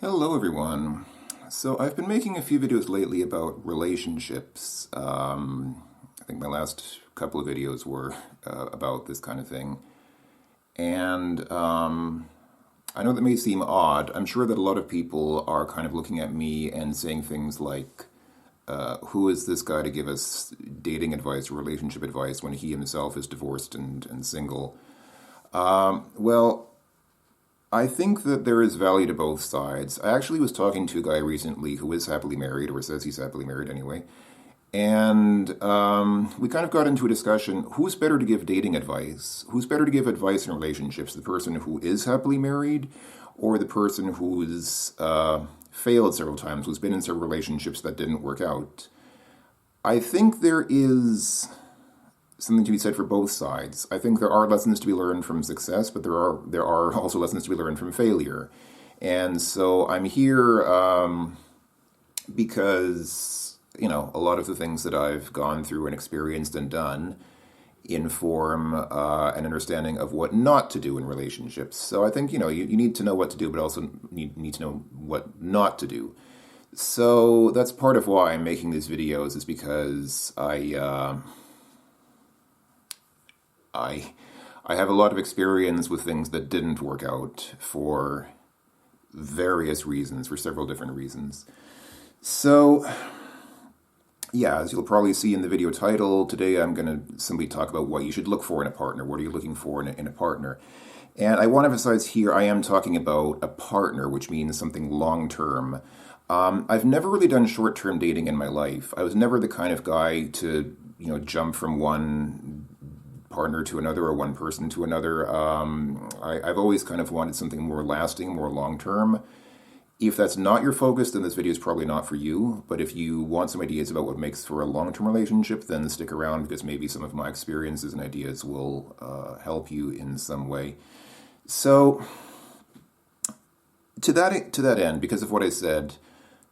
Hello, everyone. So, I've been making a few videos lately about relationships. I think my last couple of videos were about this kind of thing. And I know that may seem odd. I'm sure that a lot of people are kind of looking at me and saying things like, who is this guy to give us dating advice or relationship advice when he himself is divorced and single? Well, I think that there is value to both sides. I actually was talking to a guy recently who is happily married, or says he's happily married anyway, and we kind of got into a discussion: who's better to give dating advice? Who's better to give advice in relationships? The person who is happily married, or the person who's failed several times, who's been in several relationships that didn't work out? I think there is something to be said for both sides. I think there are lessons to be learned from success, but there are also lessons to be learned from failure. And so I'm here because a lot of the things that I've gone through and experienced and done inform an understanding of what not to do in relationships. So I think you need to know what to do, but also need to know what not to do. So that's part of why I'm making these videos, is because I have a lot of experience with things that didn't work out for various reasons, for several different reasons. So, yeah, as you'll probably see in the video title, today I'm going to simply talk about what you should look for in a partner. What are you looking for in a partner? And I want to emphasize here, I am talking about a partner, which means something long-term. I've never really done short-term dating in my life. I was never the kind of guy to, jump from one partner to another or one person to another. I've always kind of wanted something more lasting, more long-term. If that's not your focus, then this video is probably not for you. But if you want some ideas about what makes for a long-term relationship, then stick around, because maybe some of my experiences and ideas will help you in some way. So, to that end, because of what I said,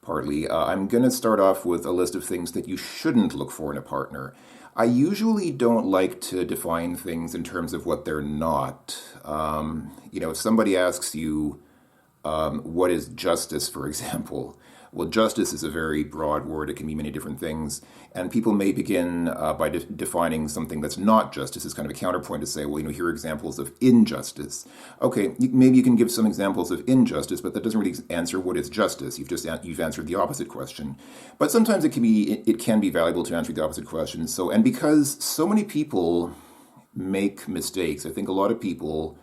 partly, I'm going to start off with a list of things that you shouldn't look for in a partner. I usually don't like to define things in terms of what they're not. If somebody asks you, what is justice, for example? Well, justice is a very broad word. It can mean many different things. And people may begin by defining something that's not justice as kind of a counterpoint to say, well, here are examples of injustice. Okay, maybe you can give some examples of injustice, but that doesn't really answer what is justice. You've answered the opposite question. But sometimes it can be valuable to answer the opposite question. And because so many people make mistakes, I think a lot of people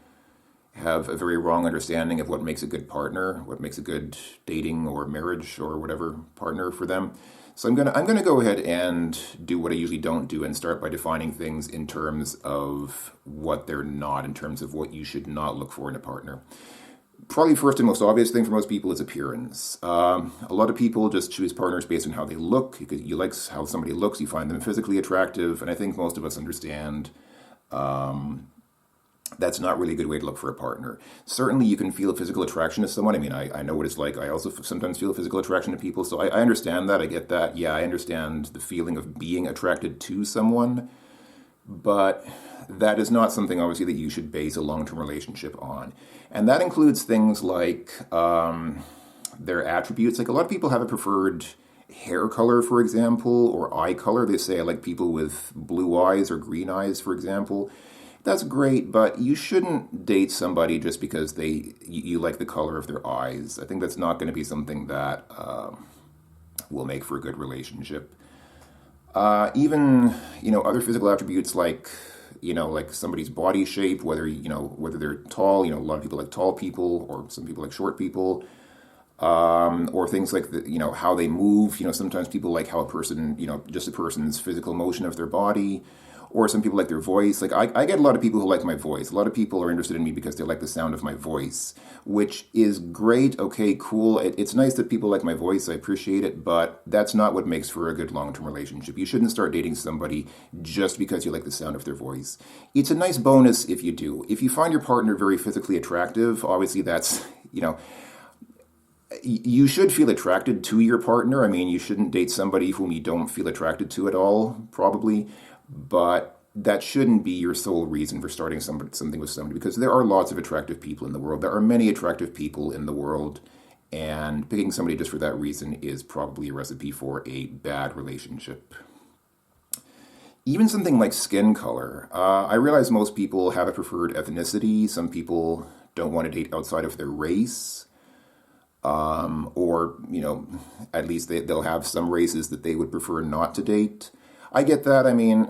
have a very wrong understanding of what makes a good partner, what makes a good dating or marriage or whatever partner for them. So I'm gonna go ahead and do what I usually don't do and start by defining things in terms of what they're not, in terms of what you should not look for in a partner. Probably first and most obvious thing for most people is appearance. A lot of people just choose partners based on how they look. You like how somebody looks, you find them physically attractive, and I think most of us understand that's not really a good way to look for a partner. Certainly you can feel a physical attraction to someone. I mean, I know what it's like. I also sometimes feel a physical attraction to people, so I understand that. I get that. Yeah, I understand the feeling of being attracted to someone, but that is not something, obviously, that you should base a long-term relationship on. And that includes things like their attributes. Like, a lot of people have a preferred hair color, for example, or eye color. They say, I like people with blue eyes or green eyes, for example. That's great, but you shouldn't date somebody just because you like the color of their eyes. I think that's not going to be something that will make for a good relationship. Even other physical attributes like somebody's body shape, whether they're tall. A lot of people like tall people, or some people like short people. Or things like how they move. Sometimes people like how a person, just a person's physical motion of their body. Or some people like their voice. Like, I get a lot of people who like my voice. A lot of people are interested in me because they like the sound of my voice, which is great. Okay, cool. It's nice that people like my voice. I appreciate it, but that's not what makes for a good long-term relationship. You shouldn't start dating somebody just because you like the sound of their voice. It's a nice bonus if you do. If you find your partner very physically attractive, obviously that's, you should feel attracted to your partner. I mean, you shouldn't date somebody whom you don't feel attracted to at all, probably. But that shouldn't be your sole reason for starting something with somebody, because there are lots of attractive people in the world. There are many attractive people in the world, And picking somebody just for that reason is probably a recipe for a bad relationship. Even something like skin color. I realize most people have a preferred ethnicity. Some people don't want to date outside of their race. Or, at least they'll have some races that they would prefer not to date. I get that. I mean,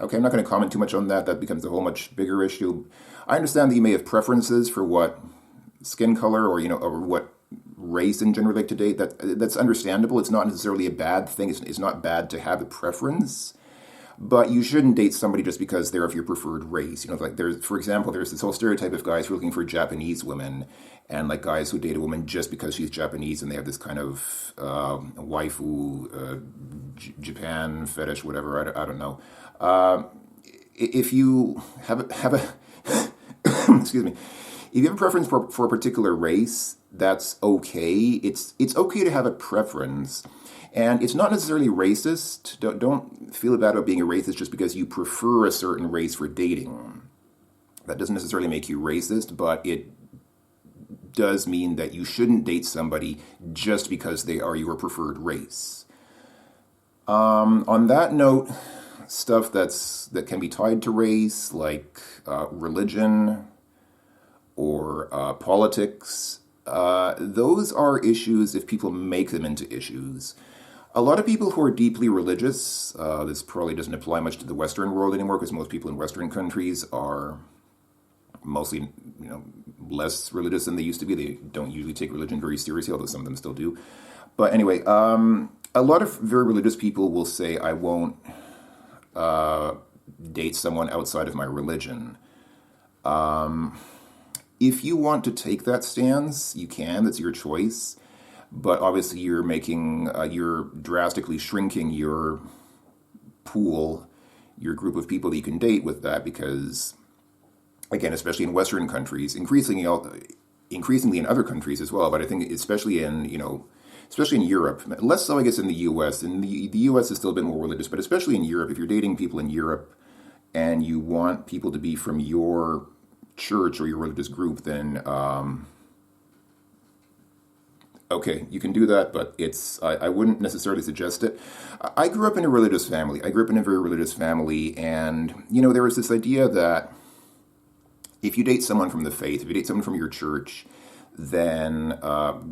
okay, I'm not going to comment too much on that. That becomes a whole much bigger issue. I understand that you may have preferences for what skin color or what race in general like to date. That's understandable. It's not necessarily a bad thing. It's not bad to have a preference. But you shouldn't date somebody just because they're of your preferred race. Like for example, there's this whole stereotype of guys who are looking for Japanese women, and like guys who date a woman just because she's Japanese, and they have this kind of waifu Japan fetish, whatever. I don't know. If you have a excuse me, if you have a preference for a particular race, that's okay. It's okay to have a preference. And it's not necessarily racist. Don't feel bad about being a racist just because you prefer a certain race for dating. That doesn't necessarily make you racist, but it does mean that you shouldn't date somebody just because they are your preferred race. On that note, stuff that can be tied to race, like religion or politics, those are issues if people make them into issues. A lot of people who are deeply religious, this probably doesn't apply much to the Western world anymore because most people in Western countries are mostly, less religious than they used to be. They don't usually take religion very seriously, although some of them still do. But anyway, a lot of very religious people will say, I won't date someone outside of my religion. If you want to take that stance, you can. That's your choice. But obviously you're drastically shrinking your pool, your group of people that you can date with that because, again, especially in Western countries, increasingly in other countries as well, but I think especially in Europe, less so I guess in the U.S. And the U.S. is still a bit more religious, but especially in Europe, if you're dating people in Europe and you want people to be from your church or your religious group, then okay, you can do that, but I wouldn't necessarily suggest it. I grew up in a religious family. I grew up in a very religious family, and, there was this idea that if you date someone from the faith, if you date someone from your church, then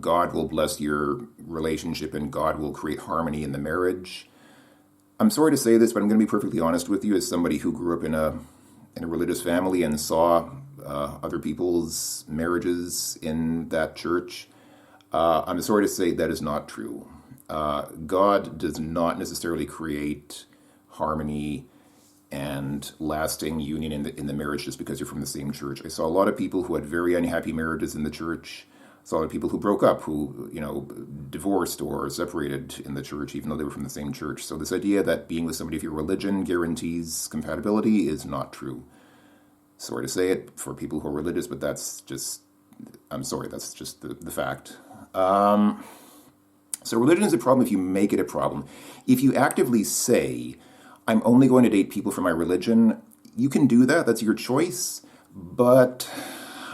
God will bless your relationship and God will create harmony in the marriage. I'm sorry to say this, but I'm going to be perfectly honest with you as somebody who grew up in a religious family and saw other people's marriages in that church. I'm sorry to say that is not true. God does not necessarily create harmony and lasting union in the marriage just because you're from the same church. I saw a lot of people who had very unhappy marriages in the church. I saw a lot of people who broke up, who, divorced or separated in the church, even though they were from the same church. So this idea that being with somebody of your religion guarantees compatibility is not true. Sorry to say it for people who are religious, but that's just the fact. So religion is a problem if you make it a problem. If you actively say, I'm only going to date people from my religion, you can do that. That's your choice. But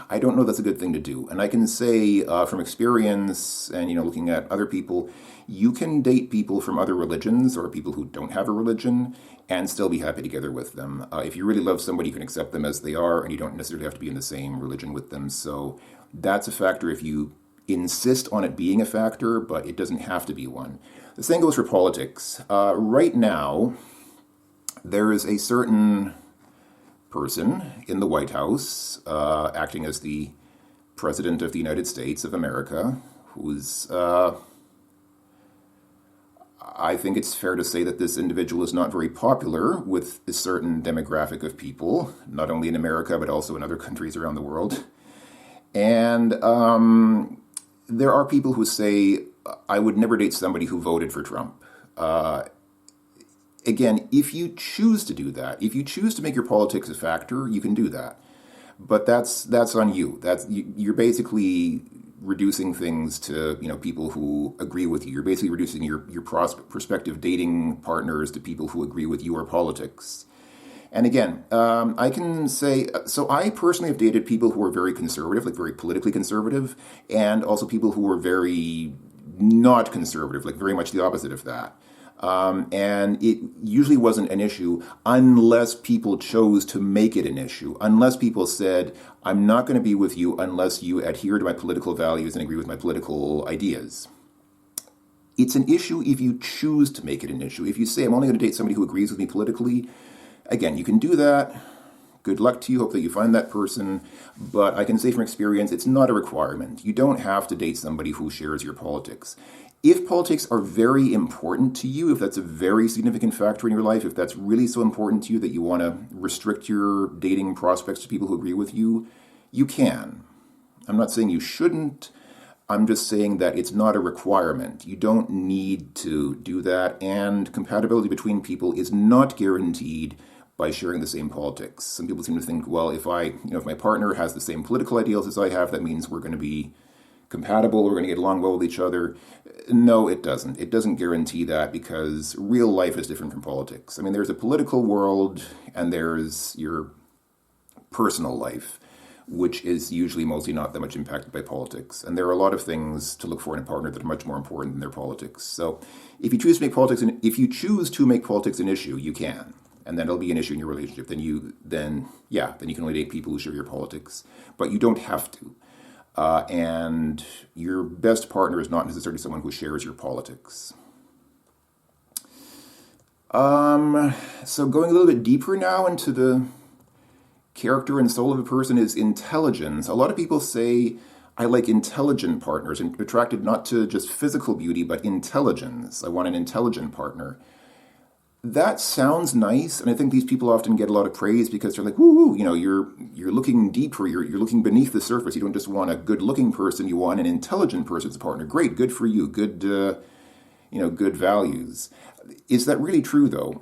I don't know that's a good thing to do. And I can say from experience and, looking at other people, you can date people from other religions or people who don't have a religion and still be happy together with them. If you really love somebody, you can accept them as they are, and you don't necessarily have to be in the same religion with them. So that's a factor if you insist on it being a factor, but it doesn't have to be one. The same goes for politics. Right now, there is a certain person in the White House acting as the President of the United States of America, who's, I think it's fair to say that this individual is not very popular with a certain demographic of people, not only in America, but also in other countries around the world. And there are people who say, I would never date somebody who voted for Trump. Again, if you choose to do that, if you choose to make your politics a factor, you can do that. But that's on you. You're basically reducing things to people who agree with you. You're basically reducing your prospective dating partners to people who agree with your politics. And again, I can say, so I personally have dated people who are very conservative, like very politically conservative, and also people who are very not conservative, like very much the opposite of that. And it usually wasn't an issue unless people chose to make it an issue, unless people said, I'm not going to be with you unless you adhere to my political values and agree with my political ideas. It's an issue if you choose to make it an issue. If you say, I'm only going to date somebody who agrees with me politically, again, you can do that. Good luck to you. Hope that you find that person. But I can say from experience, it's not a requirement. You don't have to date somebody who shares your politics. If politics are very important to you, if that's a very significant factor in your life, if that's really so important to you that you want to restrict your dating prospects to people who agree with you, you can. I'm not saying you shouldn't. I'm just saying that it's not a requirement. You don't need to do that, and compatibility between people is not guaranteed by sharing the same politics. Some people seem to think, well, if my partner has the same political ideals as I have, that means we're going to be compatible, we're going to get along well with each other. No, it doesn't. It doesn't guarantee that, because real life is different from politics. I mean, there's a political world and there's your personal life, which is usually mostly not that much impacted by politics. And there are a lot of things to look for in a partner that are much more important than their politics. So if you choose to make politics an issue, you can. And then it'll be an issue in your relationship. Then you can only date people who share your politics. But you don't have to. And your best partner is not necessarily someone who shares your politics. So going a little bit deeper now into the character and soul of a person is intelligence. A lot of people say, I like intelligent partners, and attracted not to just physical beauty, but intelligence. I want an intelligent partner. That sounds nice, and I think these people often get a lot of praise because they're like, woo, you're looking deeper, you're looking beneath the surface. You don't just want a good-looking person, you want an intelligent person as a partner. Great, good for you, good values. Is that really true, though?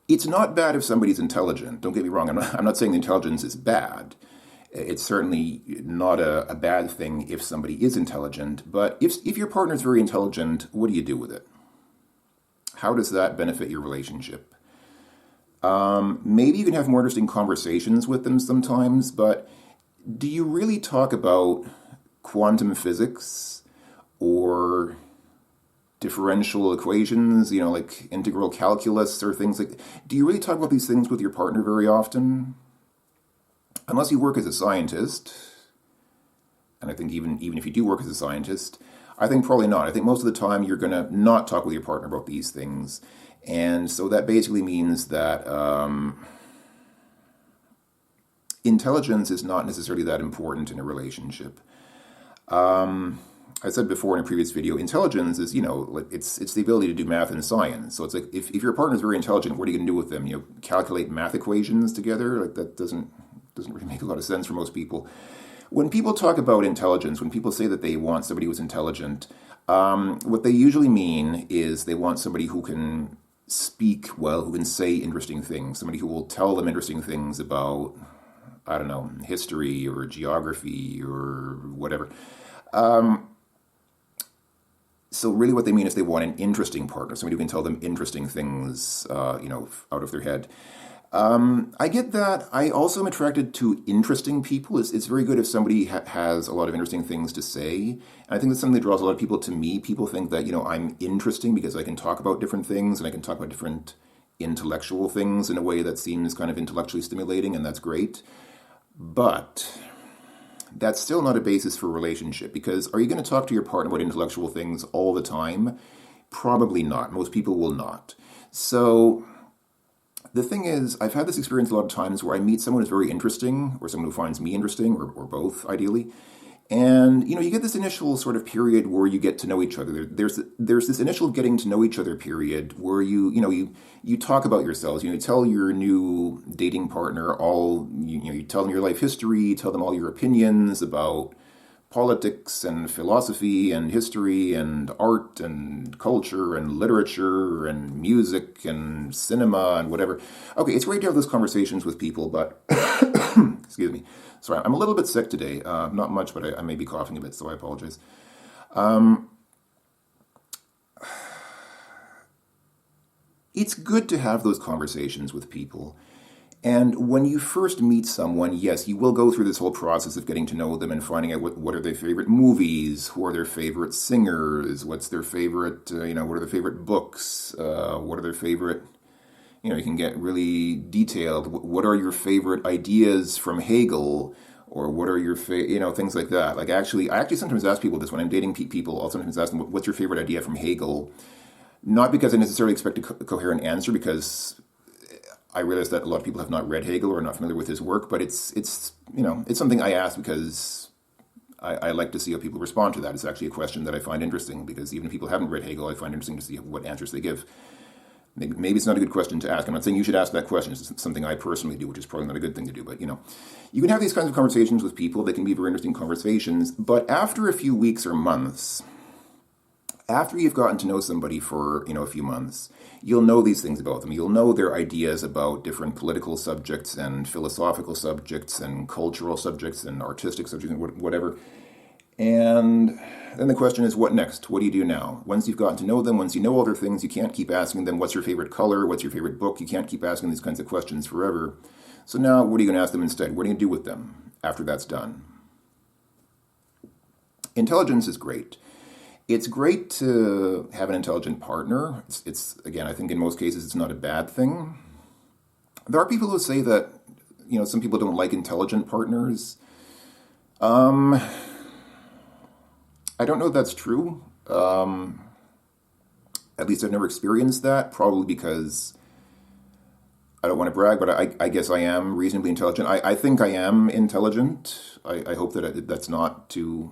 It's not bad if somebody's intelligent. Don't get me wrong. I'm not saying intelligence is bad. It's certainly not a bad thing if somebody is intelligent. But if your partner's very intelligent, what do you do with it? How does that benefit your relationship? Maybe you can have more interesting conversations with them sometimes, but do you really talk about quantum physics or differential equations, like integral calculus or things like that? Do you really talk about these things with your partner very often? Unless you work as a scientist, and I think even if you do work as a scientist, I think probably not. I think most of the time you're going to not talk with your partner about these things. And so that basically means that intelligence is not necessarily that important in a relationship. I said before in a previous video, intelligence is, it's the ability to do math and science. So it's like, if your partner's very intelligent, what are you going to do with them? Calculate math equations together? Like, that doesn't really make a lot of sense for most people. When people talk about intelligence, when people say that they want somebody who's intelligent, what they usually mean is they want somebody who can speak well, who can say interesting things, somebody who will tell them interesting things about, I don't know, history or geography or whatever. So really what they mean is they want an interesting partner, somebody who can tell them interesting things, out of their head. I get that. I also am attracted to interesting people. It's very good if somebody has a lot of interesting things to say. And I think that's something that draws a lot of people to me. People think that, I'm interesting because I can talk about different things and I can talk about different intellectual things in a way that seems kind of intellectually stimulating, and that's great. But that's still not a basis for a relationship, because are you going to talk to your partner about intellectual things all the time? Probably not. Most people will not. So the thing is, I've had this experience a lot of times where I meet someone who's very interesting, or someone who finds me interesting, or both, ideally. And, you get this initial sort of period where you get to know each other. There's this initial getting to know each other period where you talk about yourselves. You tell your new dating partner you tell them your life history, tell them all your opinions about politics and philosophy and history and art and culture and literature and music and cinema and whatever. Okay, it's great to have those conversations with people, but excuse me. Sorry, I'm a little bit sick today. Not much, but I may be coughing a bit, so I apologize. it's good to have those conversations with people. And when you first meet someone, yes, you will go through this whole process of getting to know them and finding out what are their favorite movies, who are their favorite singers, what's their favorite, what are their favorite books, what are their favorite, you can get really detailed. What are your favorite ideas from Hegel? Or what are your things like that. Like I actually sometimes ask people this when I'm dating people. I'll sometimes ask them, what's your favorite idea from Hegel? Not because I necessarily expect a coherent answer, because I realize that a lot of people have not read Hegel or are not familiar with his work, but it's something I ask because I like to see how people respond to that. It's actually a question that I find interesting, because even if people haven't read Hegel, I find it interesting to see what answers they give. Maybe it's not a good question to ask. I'm not saying you should ask that question. It's something I personally do, which is probably not a good thing to do. But, you can have these kinds of conversations with people. They can be very interesting conversations. But after a few weeks or months, after you've gotten to know somebody for, a few months, you'll know these things about them. You'll know their ideas about different political subjects and philosophical subjects and cultural subjects and artistic subjects and whatever. And then the question is, what next? What do you do now? Once you've gotten to know them, once you know all their things, you can't keep asking them, what's your favorite color? What's your favorite book? You can't keep asking these kinds of questions forever. So now, what are you going to ask them instead? What are you going to do with them after that's done? Intelligence is great. It's great to have an intelligent partner. It's again, I think in most cases, it's not a bad thing. There are people who say that, some people don't like intelligent partners. I don't know if that's true. At least I've never experienced that, probably because I don't want to brag, but I guess I am reasonably intelligent. I think I am intelligent. I hope that that's not too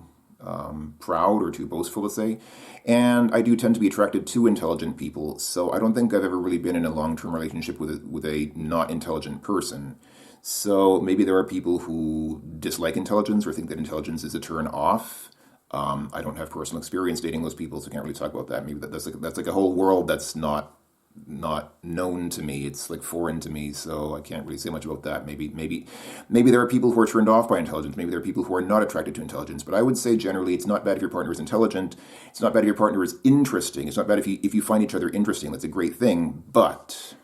proud or too boastful to say. And I do tend to be attracted to intelligent people, so I don't think I've ever really been in a long-term relationship with a not intelligent person. So maybe there are people who dislike intelligence or think that intelligence is a turn off. I don't have personal experience dating those people, so I can't really talk about that. Maybe that's like a whole world that's not known to me. It's like foreign to me, so I can't really say much about that. Maybe there are people who are turned off by intelligence. Maybe there are people who are not attracted to intelligence. But I would say generally, it's not bad if your partner is intelligent. It's not bad if your partner is interesting. It's not bad if you find each other interesting. That's a great thing. But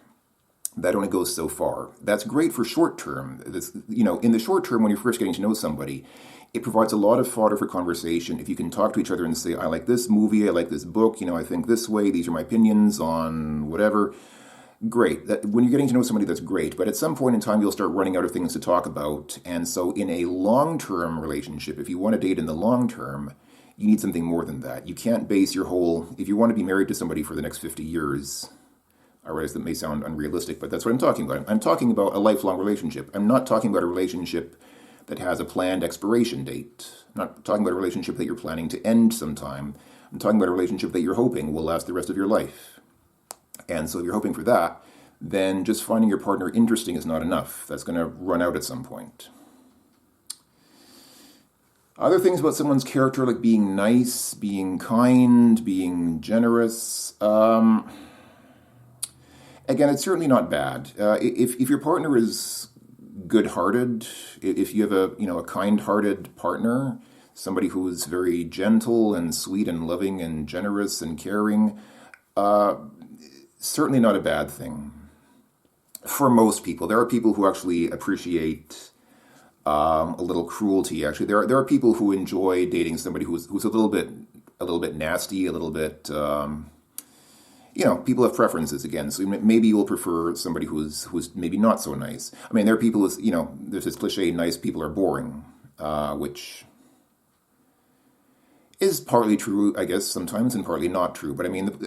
that only goes so far. That's great for short term. In the short term, when you're first getting to know somebody, it provides a lot of fodder for conversation. If you can talk to each other and say, I like this movie, I like this book, I think this way, these are my opinions on whatever, great. When you're getting to know somebody, that's great. But at some point in time, you'll start running out of things to talk about. And so in a long-term relationship, if you want to date in the long term, you need something more than that. You can't base your if you want to be married to somebody for the next 50 years, I realize that may sound unrealistic, but that's what I'm talking about. I'm talking about a lifelong relationship. I'm not talking about a relationship that has a planned expiration date. I'm not talking about a relationship that you're planning to end sometime. I'm talking about a relationship that you're hoping will last the rest of your life. And so if you're hoping for that, then just finding your partner interesting is not enough. That's going to run out at some point. Other things about someone's character, like being nice, being kind, being generous. Again, it's certainly not bad. If your partner is good-hearted, if you have a kind-hearted partner, somebody who is very gentle and sweet and loving and generous and caring, certainly not a bad thing. For most people, there are people who actually appreciate a little cruelty. Actually, there are people who enjoy dating somebody who's a little bit nasty, a little bit. People have preferences again, so maybe you will prefer somebody who's maybe not so nice. I mean, there are people who, there's this cliche, nice people are boring, which is partly true, I guess, sometimes, and partly not true. But I mean,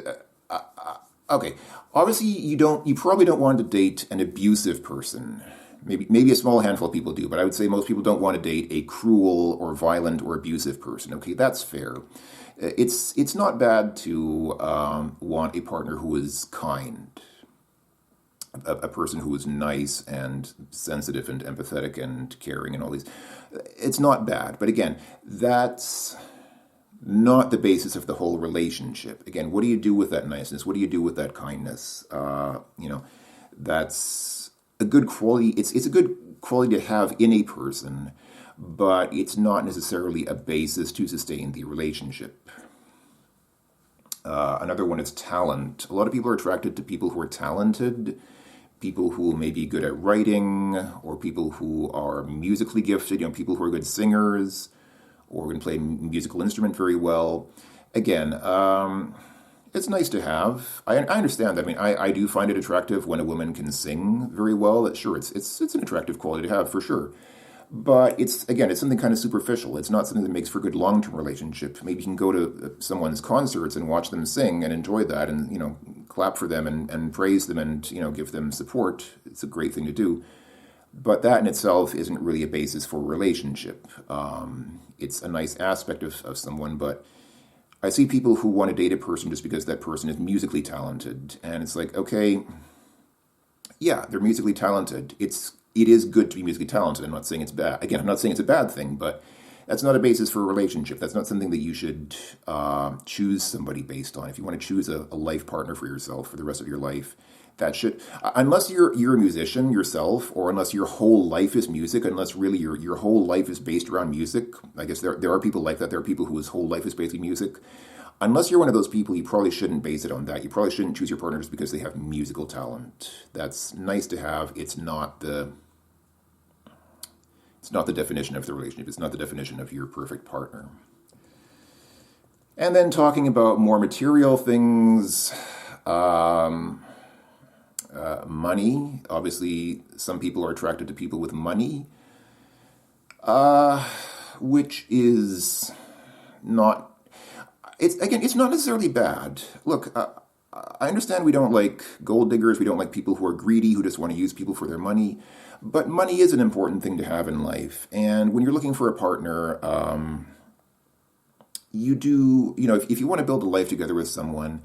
okay, obviously you probably don't want to date an abusive person. Maybe a small handful of people do, but I would say most people don't want to date a cruel or violent or abusive person. Okay, that's fair. It's not bad to want a partner who is kind, a person who is nice and sensitive and empathetic and caring and all these. It's not bad, but again, that's not the basis of the whole relationship. Again, what do you do with that niceness? What do you do with that kindness? That's a good quality. It's a good quality to have in a person, but it's not necessarily a basis to sustain the relationship. Another one is talent. A lot of people are attracted to people who are talented, people who may be good at writing, or people who are musically gifted, people who are good singers, or can play a musical instrument very well. Again, it's nice to have. I understand that. I mean, I do find it attractive when a woman can sing very well. That sure, it's an attractive quality to have for sure. But it's something kind of superficial. It's not something that makes for a good long-term relationship. Maybe you can go to someone's concerts and watch them sing and enjoy that, and clap for them and praise them and give them support. It's a great thing to do. But that in itself isn't really a basis for a relationship. It's a nice aspect of someone, but I see people who want to date a person just because that person is musically talented, and it's like, okay, yeah, they're musically talented. It is good to be musically talented. I'm not saying it's bad. Again, I'm not saying it's a bad thing, but that's not a basis for a relationship. That's not something that you should choose somebody based on. If you want to choose a life partner for yourself for the rest of your life, that should, unless you're a musician yourself, or unless your whole life is music, unless really your whole life is based around music. I guess there are people like that. There are people whose whole life is basically music. Unless you're one of those people, you probably shouldn't base it on that. You probably shouldn't choose your partner just because they have musical talent. That's nice to have. It's not the definition of the relationship. It's not the definition of your perfect partner. And then talking about more material things, money. Obviously, some people are attracted to people with money, which is not. It's not necessarily bad. Look, I understand we don't like gold diggers. We don't like people who are greedy, who just want to use people for their money. But money is an important thing to have in life. And when you're looking for a partner, you do, if you want to build a life together with someone,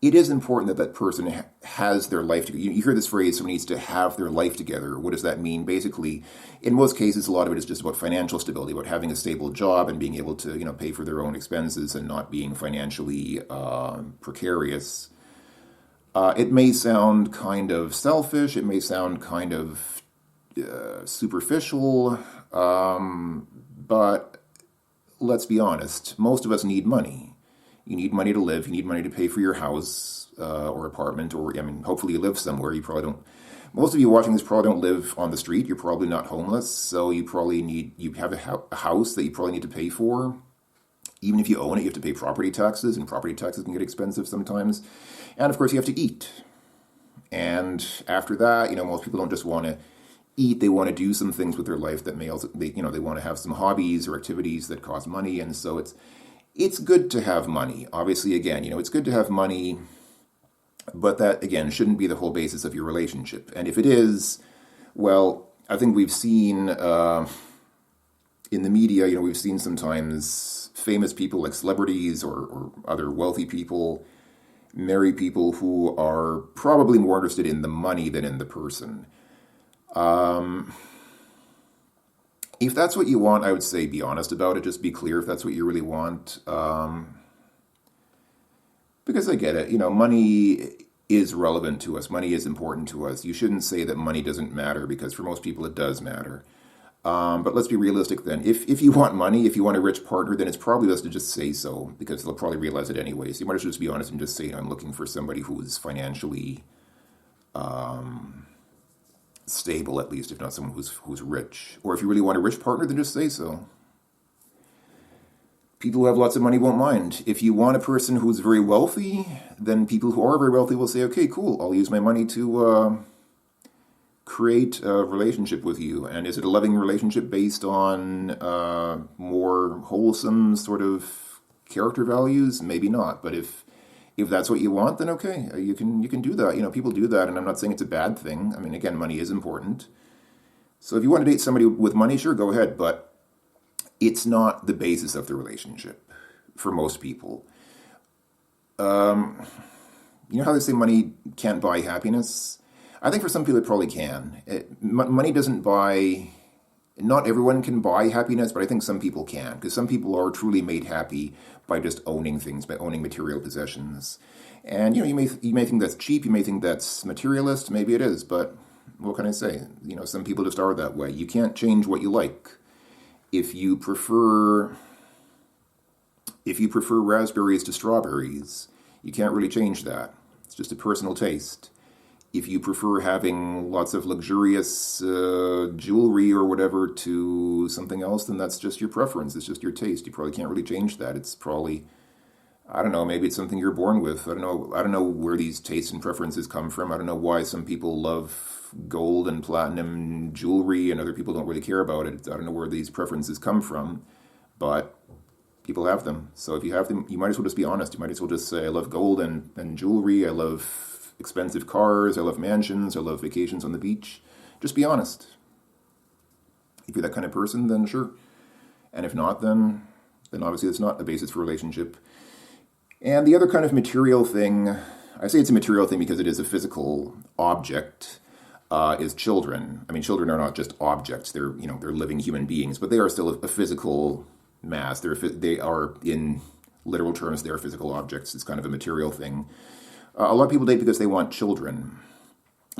it is important that that person has their life together. You hear this phrase, someone needs to have their life together. What does that mean? Basically, in most cases, a lot of it is just about financial stability, about having a stable job and being able to, pay for their own expenses and not being financially precarious. It may sound kind of selfish. It may sound kind of superficial, but let's be honest. Most of us need money. You need money to live. You need money to pay for your house or apartment, or hopefully you live somewhere. You probably don't. Most of you watching this probably don't live on the street. You're probably not homeless, so you have a house that you probably need to pay for. Even if you own it, you have to pay property taxes, and property taxes can get expensive sometimes. And of course, you have to eat. And after that, most people don't just want to eat. They want to do some things with their life that may also, they want to have some hobbies or activities that cost money, and so it's good to have money. Obviously, again, it's good to have money, but that, again, shouldn't be the whole basis of your relationship. And if it is, well, I think we've seen in the media, we've seen sometimes famous people like celebrities or other wealthy people marry people who are probably more interested in the money than in the person. If that's what you want, I would say be honest about it. Just be clear if that's what you really want. Because I get it. Money is relevant to us. Money is important to us. You shouldn't say that money doesn't matter, because for most people it does matter. But let's be realistic then. If you want money, if you want a rich partner, then it's probably best to just say so, because they'll probably realize it anyway. So you might as well just be honest and just say, I'm looking for somebody who is financially stable, at least, if not someone who's rich. Or if you really want a rich partner, then just say so. People who have lots of money won't mind. If you want a person who's very wealthy, then people who are very wealthy will say, okay, cool, I'll use my money to create a relationship with you. And is it a loving relationship based on more wholesome sort of character values? Maybe not. But if that's what you want, then okay, you can do that. People do that, and I'm not saying it's a bad thing. Again, money is important. So if you want to date somebody with money, sure, go ahead. But it's not the basis of the relationship for most people. You know how they say money can't buy happiness? I think for some people it probably can. Money doesn't buy. Not everyone can buy happiness, but I think some people can, because some people are truly made happy by just owning things, by owning material possessions. And you may think that's cheap, you may think that's materialist, maybe it is, but what can I say? Some people just are that way. You can't change what you like. If you prefer raspberries to strawberries, You can't really change that. It's just a personal taste. If you prefer having lots of luxurious jewelry or whatever to something else, then that's just your preference. It's just your taste. You probably can't really change that. It's probably, I don't know, maybe it's something you're born with. I don't know. I don't know where these tastes and preferences come from. I don't know why some people love gold and platinum jewelry and other people don't really care about it. I don't know where these preferences come from, but people have them. So if you have them, you might as well just be honest. You might as well just say, I love gold and jewelry. I love expensive cars. I love mansions. I love vacations on the beach. Just be honest. If you're that kind of person, then sure. And if not, then obviously it's not a basis for a relationship. And the other kind of material thing, I say it's a material thing because it is a physical object, is children. I mean, children are not just objects. They're living human beings, but they are still a physical mass. They are, in literal terms, they are physical objects. It's kind of a material thing. A lot of people date because they want children.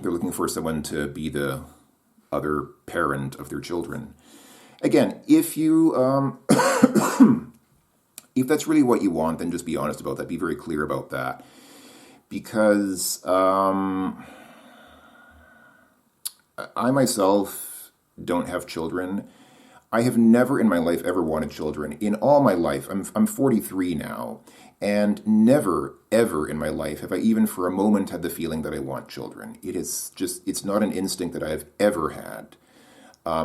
They're looking for someone to be the other parent of their children. Again, if you if that's really what you want, then just be honest about that. Be very clear about that. Because I myself don't have children. I have never in my life ever wanted children. In all my life, I'm 43 now, and never, ever in my life have I even for a moment had the feeling that I want children. It's not an instinct that I have ever had,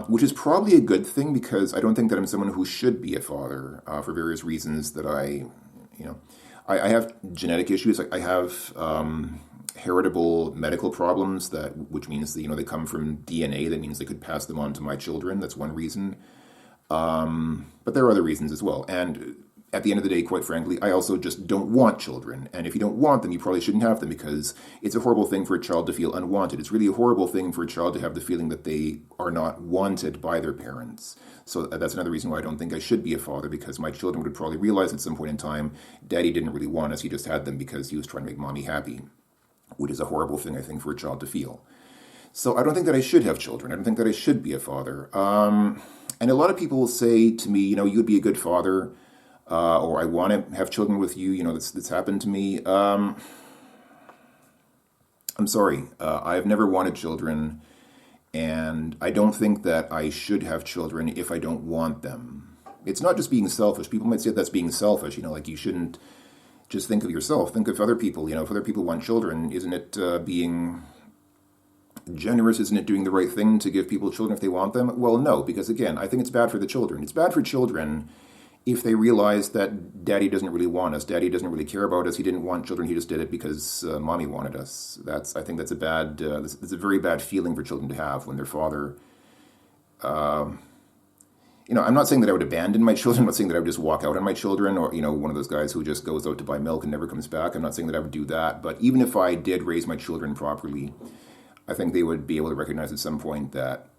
which is probably a good thing because I don't think that I'm someone who should be a father for various reasons that I have genetic issues. I have heritable medical problems which means that, they come from DNA. That means they could pass them on to my children. That's one reason. But there are other reasons as well. And at the end of the day, quite frankly, I also just don't want children. And if you don't want them, you probably shouldn't have them because it's a horrible thing for a child to feel unwanted. It's really a horrible thing for a child to have the feeling that they are not wanted by their parents. So that's another reason why I don't think I should be a father, because my children would probably realize at some point in time, Daddy didn't really want us. He just had them because he was trying to make Mommy happy, which is a horrible thing, I think, for a child to feel. So I don't think that I should have children. I don't think that I should be a father. And a lot of people will say to me, you would be a good father, or I want to have children with you. That's happened to me. I'm sorry. I've never wanted children, and I don't think that I should have children if I don't want them. It's not just being selfish. People might say that's being selfish, like you shouldn't just think of yourself. Think of other people. If other people want children, isn't it being generous? Isn't it doing the right thing to give people children if they want them? Well, no, because again, I think it's bad for the children. It's bad for children if they realize that Daddy doesn't really want us. Daddy doesn't really care about us. He didn't want children. He just did it because Mommy wanted us. I think that's a bad. It's a very bad feeling for children to have when their father. I'm not saying that I would abandon my children. I'm not saying that I would just walk out on my children, or one of those guys who just goes out to buy milk and never comes back. I'm not saying that I would do that. But even if I did raise my children properly, I think they would be able to recognize at some point that,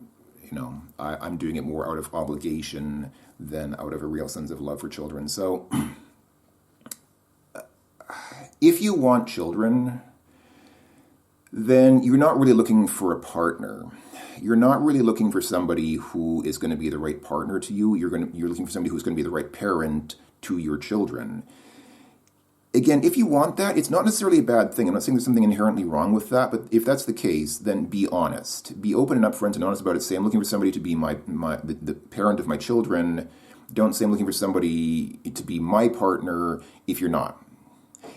I'm doing it more out of obligation than out of a real sense of love for children. So if you want children, then you're not really looking for a partner. You're not really looking for somebody who is going to be the right partner to you. You're looking for somebody who's going to be the right parent to your children. Again, if you want that, it's not necessarily a bad thing. I'm not saying there's something inherently wrong with that, but if that's the case, then be honest. Be open and upfront and honest about it. Say, I'm looking for somebody to be the parent of my children. Don't say I'm looking for somebody to be my partner if you're not.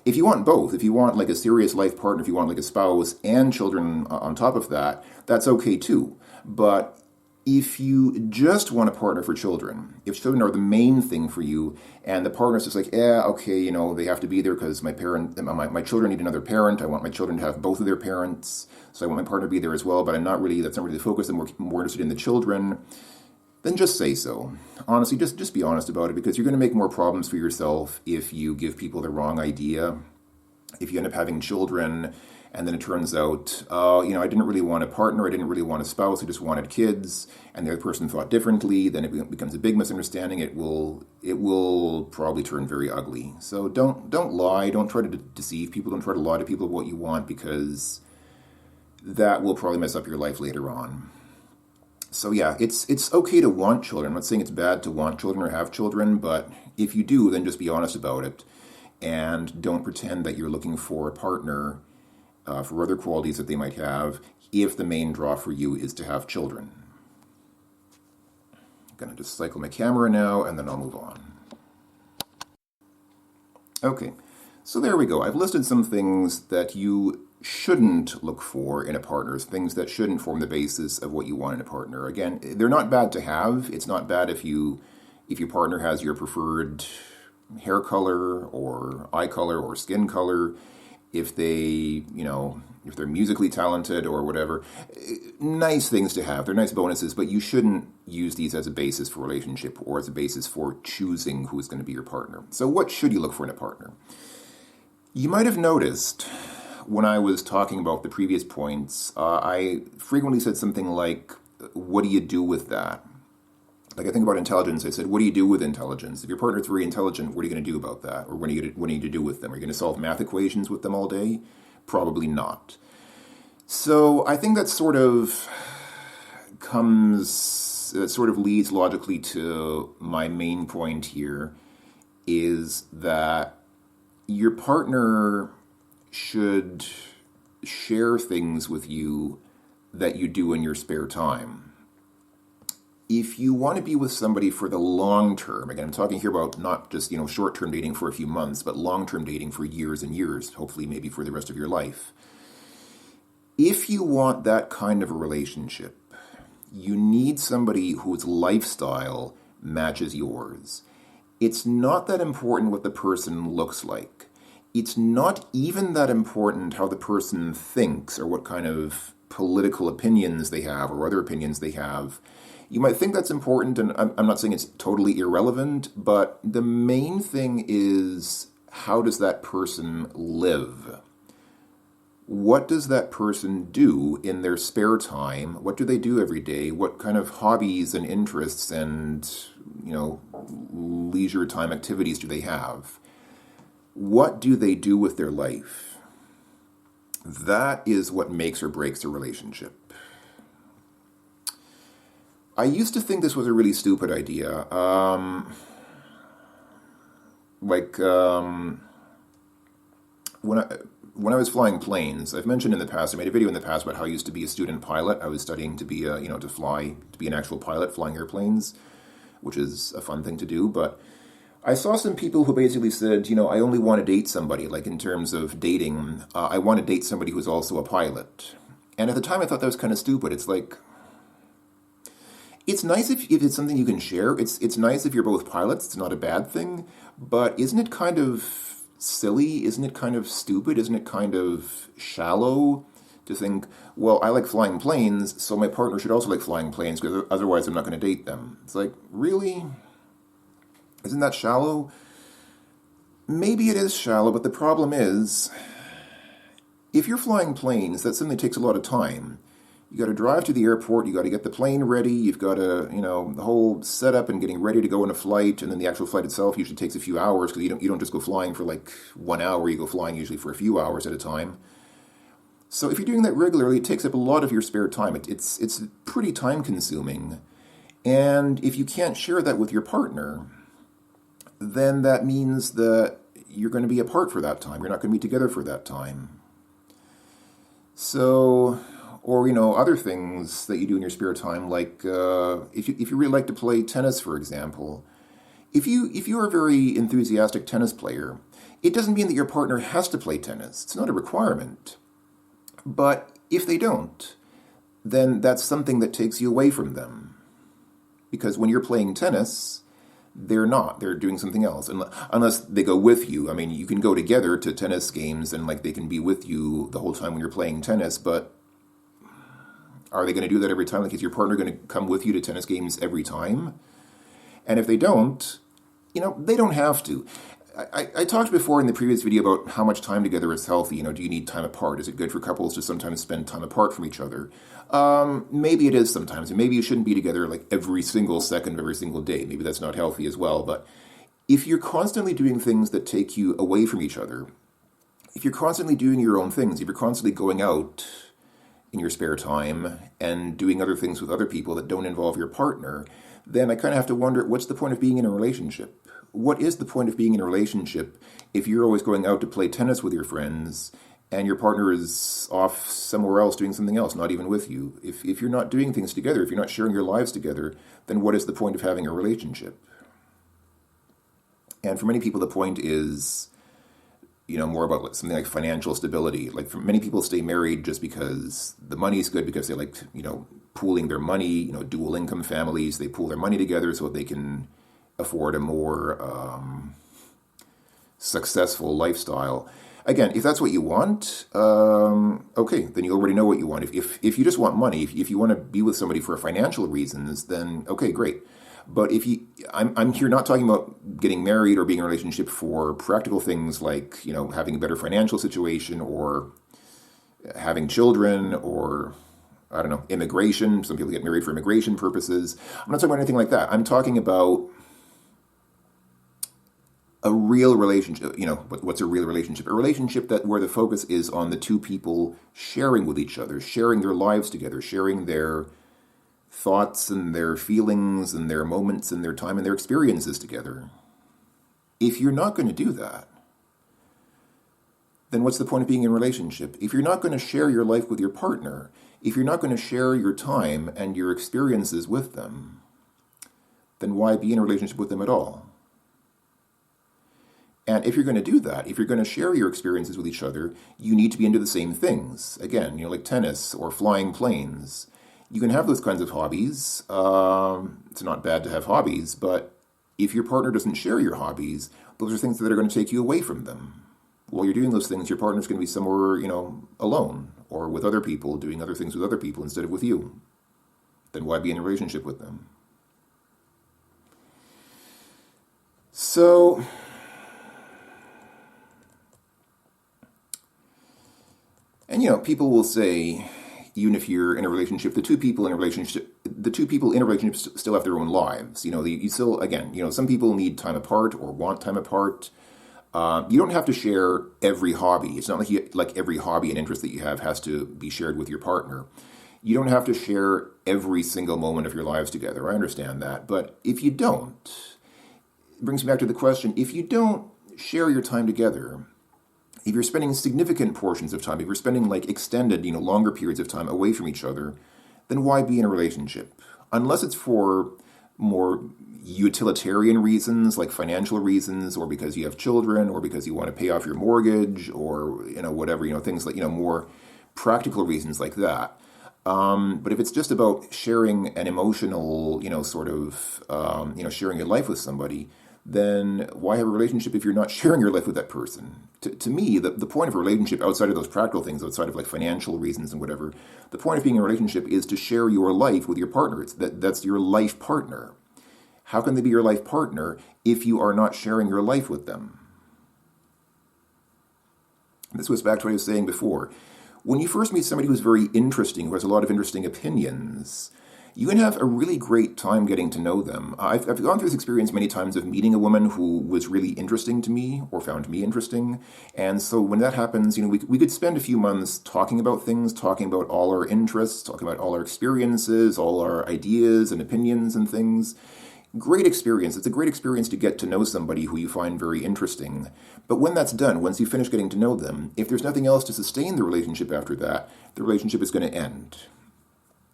If you want both, if you want like a serious life partner, if you want like a spouse and children on top of that, that's okay too. But if you just want a partner for children, if children are the main thing for you, and the partner's just like, okay, they have to be there because my children need another parent. I want my children to have both of their parents, so I want my partner to be there as well. But that's not really the focus. I'm more interested in the children. Then just say so. Honestly, just be honest about it, because you're going to make more problems for yourself if you give people the wrong idea. If you end up having children, and then it turns out, I didn't really want a partner, I didn't really want a spouse, I just wanted kids, and the other person thought differently, then it becomes a big misunderstanding. It will probably turn very ugly. So don't lie, don't try to deceive people, don't try to lie to people what you want, because that will probably mess up your life later on. So yeah, it's okay to want children. I'm not saying it's bad to want children or have children, but if you do, then just be honest about it. and don't pretend that you're looking for a partner for other qualities that they might have if the main draw for you is to have children. I'm going to just cycle my camera now, and then I'll move on. Okay, so there we go. I've listed some things that you shouldn't look for in a partner, things that shouldn't form the basis of what you want in a partner. Again, they're not bad to have. It's not bad if your partner has your preferred hair color or eye color or skin color, if they're musically talented or whatever. Nice things to have. They're nice bonuses, but you shouldn't use these as a basis for a relationship or as a basis for choosing who is going to be your partner. So what should you look for in a partner? You might have noticed when I was talking about the previous points, I frequently said something like, what do you do with that? Like I think about intelligence, I said, what do you do with intelligence? If your partner's very intelligent, what are you going to do about that? Or what are you going to do with them? Are you going to solve math equations with them all day? Probably not. So I think that sort of leads logically to my main point here, is that your partner should share things with you that you do in your spare time. If you want to be with somebody for the long term, again, I'm talking here about not just, short-term dating for a few months, but long-term dating for years and years, hopefully maybe for the rest of your life. If you want that kind of a relationship, you need somebody whose lifestyle matches yours. It's not that important what the person looks like. It's not even that important how the person thinks or what kind of political opinions they have or other opinions they have. You might think that's important, and I'm not saying it's totally irrelevant, but the main thing is, how does that person live? What does that person do in their spare time? What do they do every day? What kind of hobbies and interests and, leisure time activities do they have? What do they do with their life? That is what makes or breaks a relationship. I used to think this was a really stupid idea. When I was flying planes, I've mentioned in the past, I made a video in the past about how I used to be a student pilot. I was studying to be to be an actual pilot flying airplanes, which is a fun thing to do. But I saw some people who basically said, I only want to date somebody, like in terms of dating, I want to date somebody who's also a pilot. And at the time I thought that was kind of stupid. It's like, it's nice if it's something you can share. It's nice if you're both pilots. It's not a bad thing. But isn't it kind of silly? Isn't it kind of stupid? Isn't it kind of shallow to think, well, I like flying planes, so my partner should also like flying planes, because otherwise I'm not going to date them? It's like, really? Isn't that shallow? Maybe it is shallow, but the problem is, if you're flying planes, that's something that takes a lot of time. You got to drive to the airport, you got to get the plane ready, you've got to, the whole setup and getting ready to go on a flight, and then the actual flight itself usually takes a few hours, because you don't just go flying for like 1 hour, you go flying usually for a few hours at a time. So if you're doing that regularly, it takes up a lot of your spare time. It's pretty time consuming. And if you can't share that with your partner, then that means that you're going to be apart for that time. You're not going to be together for that time. So, or, other things that you do in your spare time, like if you really like to play tennis, for example, if you're a very enthusiastic tennis player, it doesn't mean that your partner has to play tennis. It's not a requirement. But if they don't, then that's something that takes you away from them. Because when you're playing tennis, they're not. They're doing something else. Unless they go with you. I mean, you can go together to tennis games and they can be with you the whole time when you're playing tennis, but are they going to do that every time? Like, is your partner going to come with you to tennis games every time? And if they don't, they don't have to. I talked before in the previous video about how much time together is healthy. Do you need time apart? Is it good for couples to sometimes spend time apart from each other? Maybe it is sometimes. And maybe you shouldn't be together every single second of every single day. Maybe that's not healthy as well. But if you're constantly doing things that take you away from each other, if you're constantly doing your own things, if you're constantly going out in your spare time and doing other things with other people that don't involve your partner, then I kind of have to wonder, what's the point of being in a relationship? what is the point of being in a relationship if you're always going out to play tennis with your friends and your partner is off somewhere else doing something else, not even with you? If you're not doing things together, if you're not sharing your lives together, then what is the point of having a relationship? And for many people, the point is, more about something like financial stability. Like, for many people stay married just because the money's good, because they like, pooling their money, dual income families, they pool their money together so that they can afford a more successful lifestyle. Again, if that's what you want, okay, then you already know what you want. If you just want money, if you want to be with somebody for financial reasons, then okay, great. But I'm here not talking about getting married or being in a relationship for practical things like, having a better financial situation or having children or, I don't know, immigration. Some people get married for immigration purposes. I'm not talking about anything like that. I'm talking about a real relationship. What's a real relationship? A relationship where the focus is on the two people sharing with each other, sharing their lives together, sharing their thoughts and their feelings and their moments and their time and their experiences together. If you're not going to do that, then what's the point of being in a relationship? If you're not going to share your life with your partner, if you're not going to share your time and your experiences with them, then why be in a relationship with them at all? And if you're going to do that, if you're going to share your experiences with each other, you need to be into the same things. Again, like tennis or flying planes. You can have those kinds of hobbies. It's not bad to have hobbies, but if your partner doesn't share your hobbies, those are things that are going to take you away from them. While you're doing those things, your partner's going to be somewhere, alone or with other people, doing other things with other people instead of with you. Then why be in a relationship with them? So, and people will say, even if you're in a relationship, the two people in a relationship still have their own lives. You still, again, some people need time apart or want time apart. You don't have to share every hobby. It's not like every hobby and interest that you have has to be shared with your partner. You don't have to share every single moment of your lives together. I understand that. But if you don't, it brings me back to the question, if you don't share your time together, if you're spending significant portions of time, if you're spending extended, longer periods of time away from each other, then why be in a relationship? Unless it's for more utilitarian reasons, like financial reasons, or because you have children, or because you want to pay off your mortgage, or, whatever, things like, more practical reasons like that. But if it's just about sharing an emotional, sharing your life with somebody, then why have a relationship if you're not sharing your life with that person? To me, the point of a relationship, outside of those practical things, outside of financial reasons and whatever, the point of being in a relationship is to share your life with your partner. That's your life partner. How can they be your life partner if you are not sharing your life with them? This goes back to what I was saying before. When you first meet somebody who's very interesting, who has a lot of interesting opinions, you can have a really great time getting to know them. I've gone through this experience many times of meeting a woman who was really interesting to me or found me interesting. And so when that happens, we could spend a few months talking about things, talking about all our interests, talking about all our experiences, all our ideas and opinions and things. Great experience. It's a great experience to get to know somebody who you find very interesting. But when that's done, once you finish getting to know them, if there's nothing else to sustain the relationship after that, the relationship is going to end.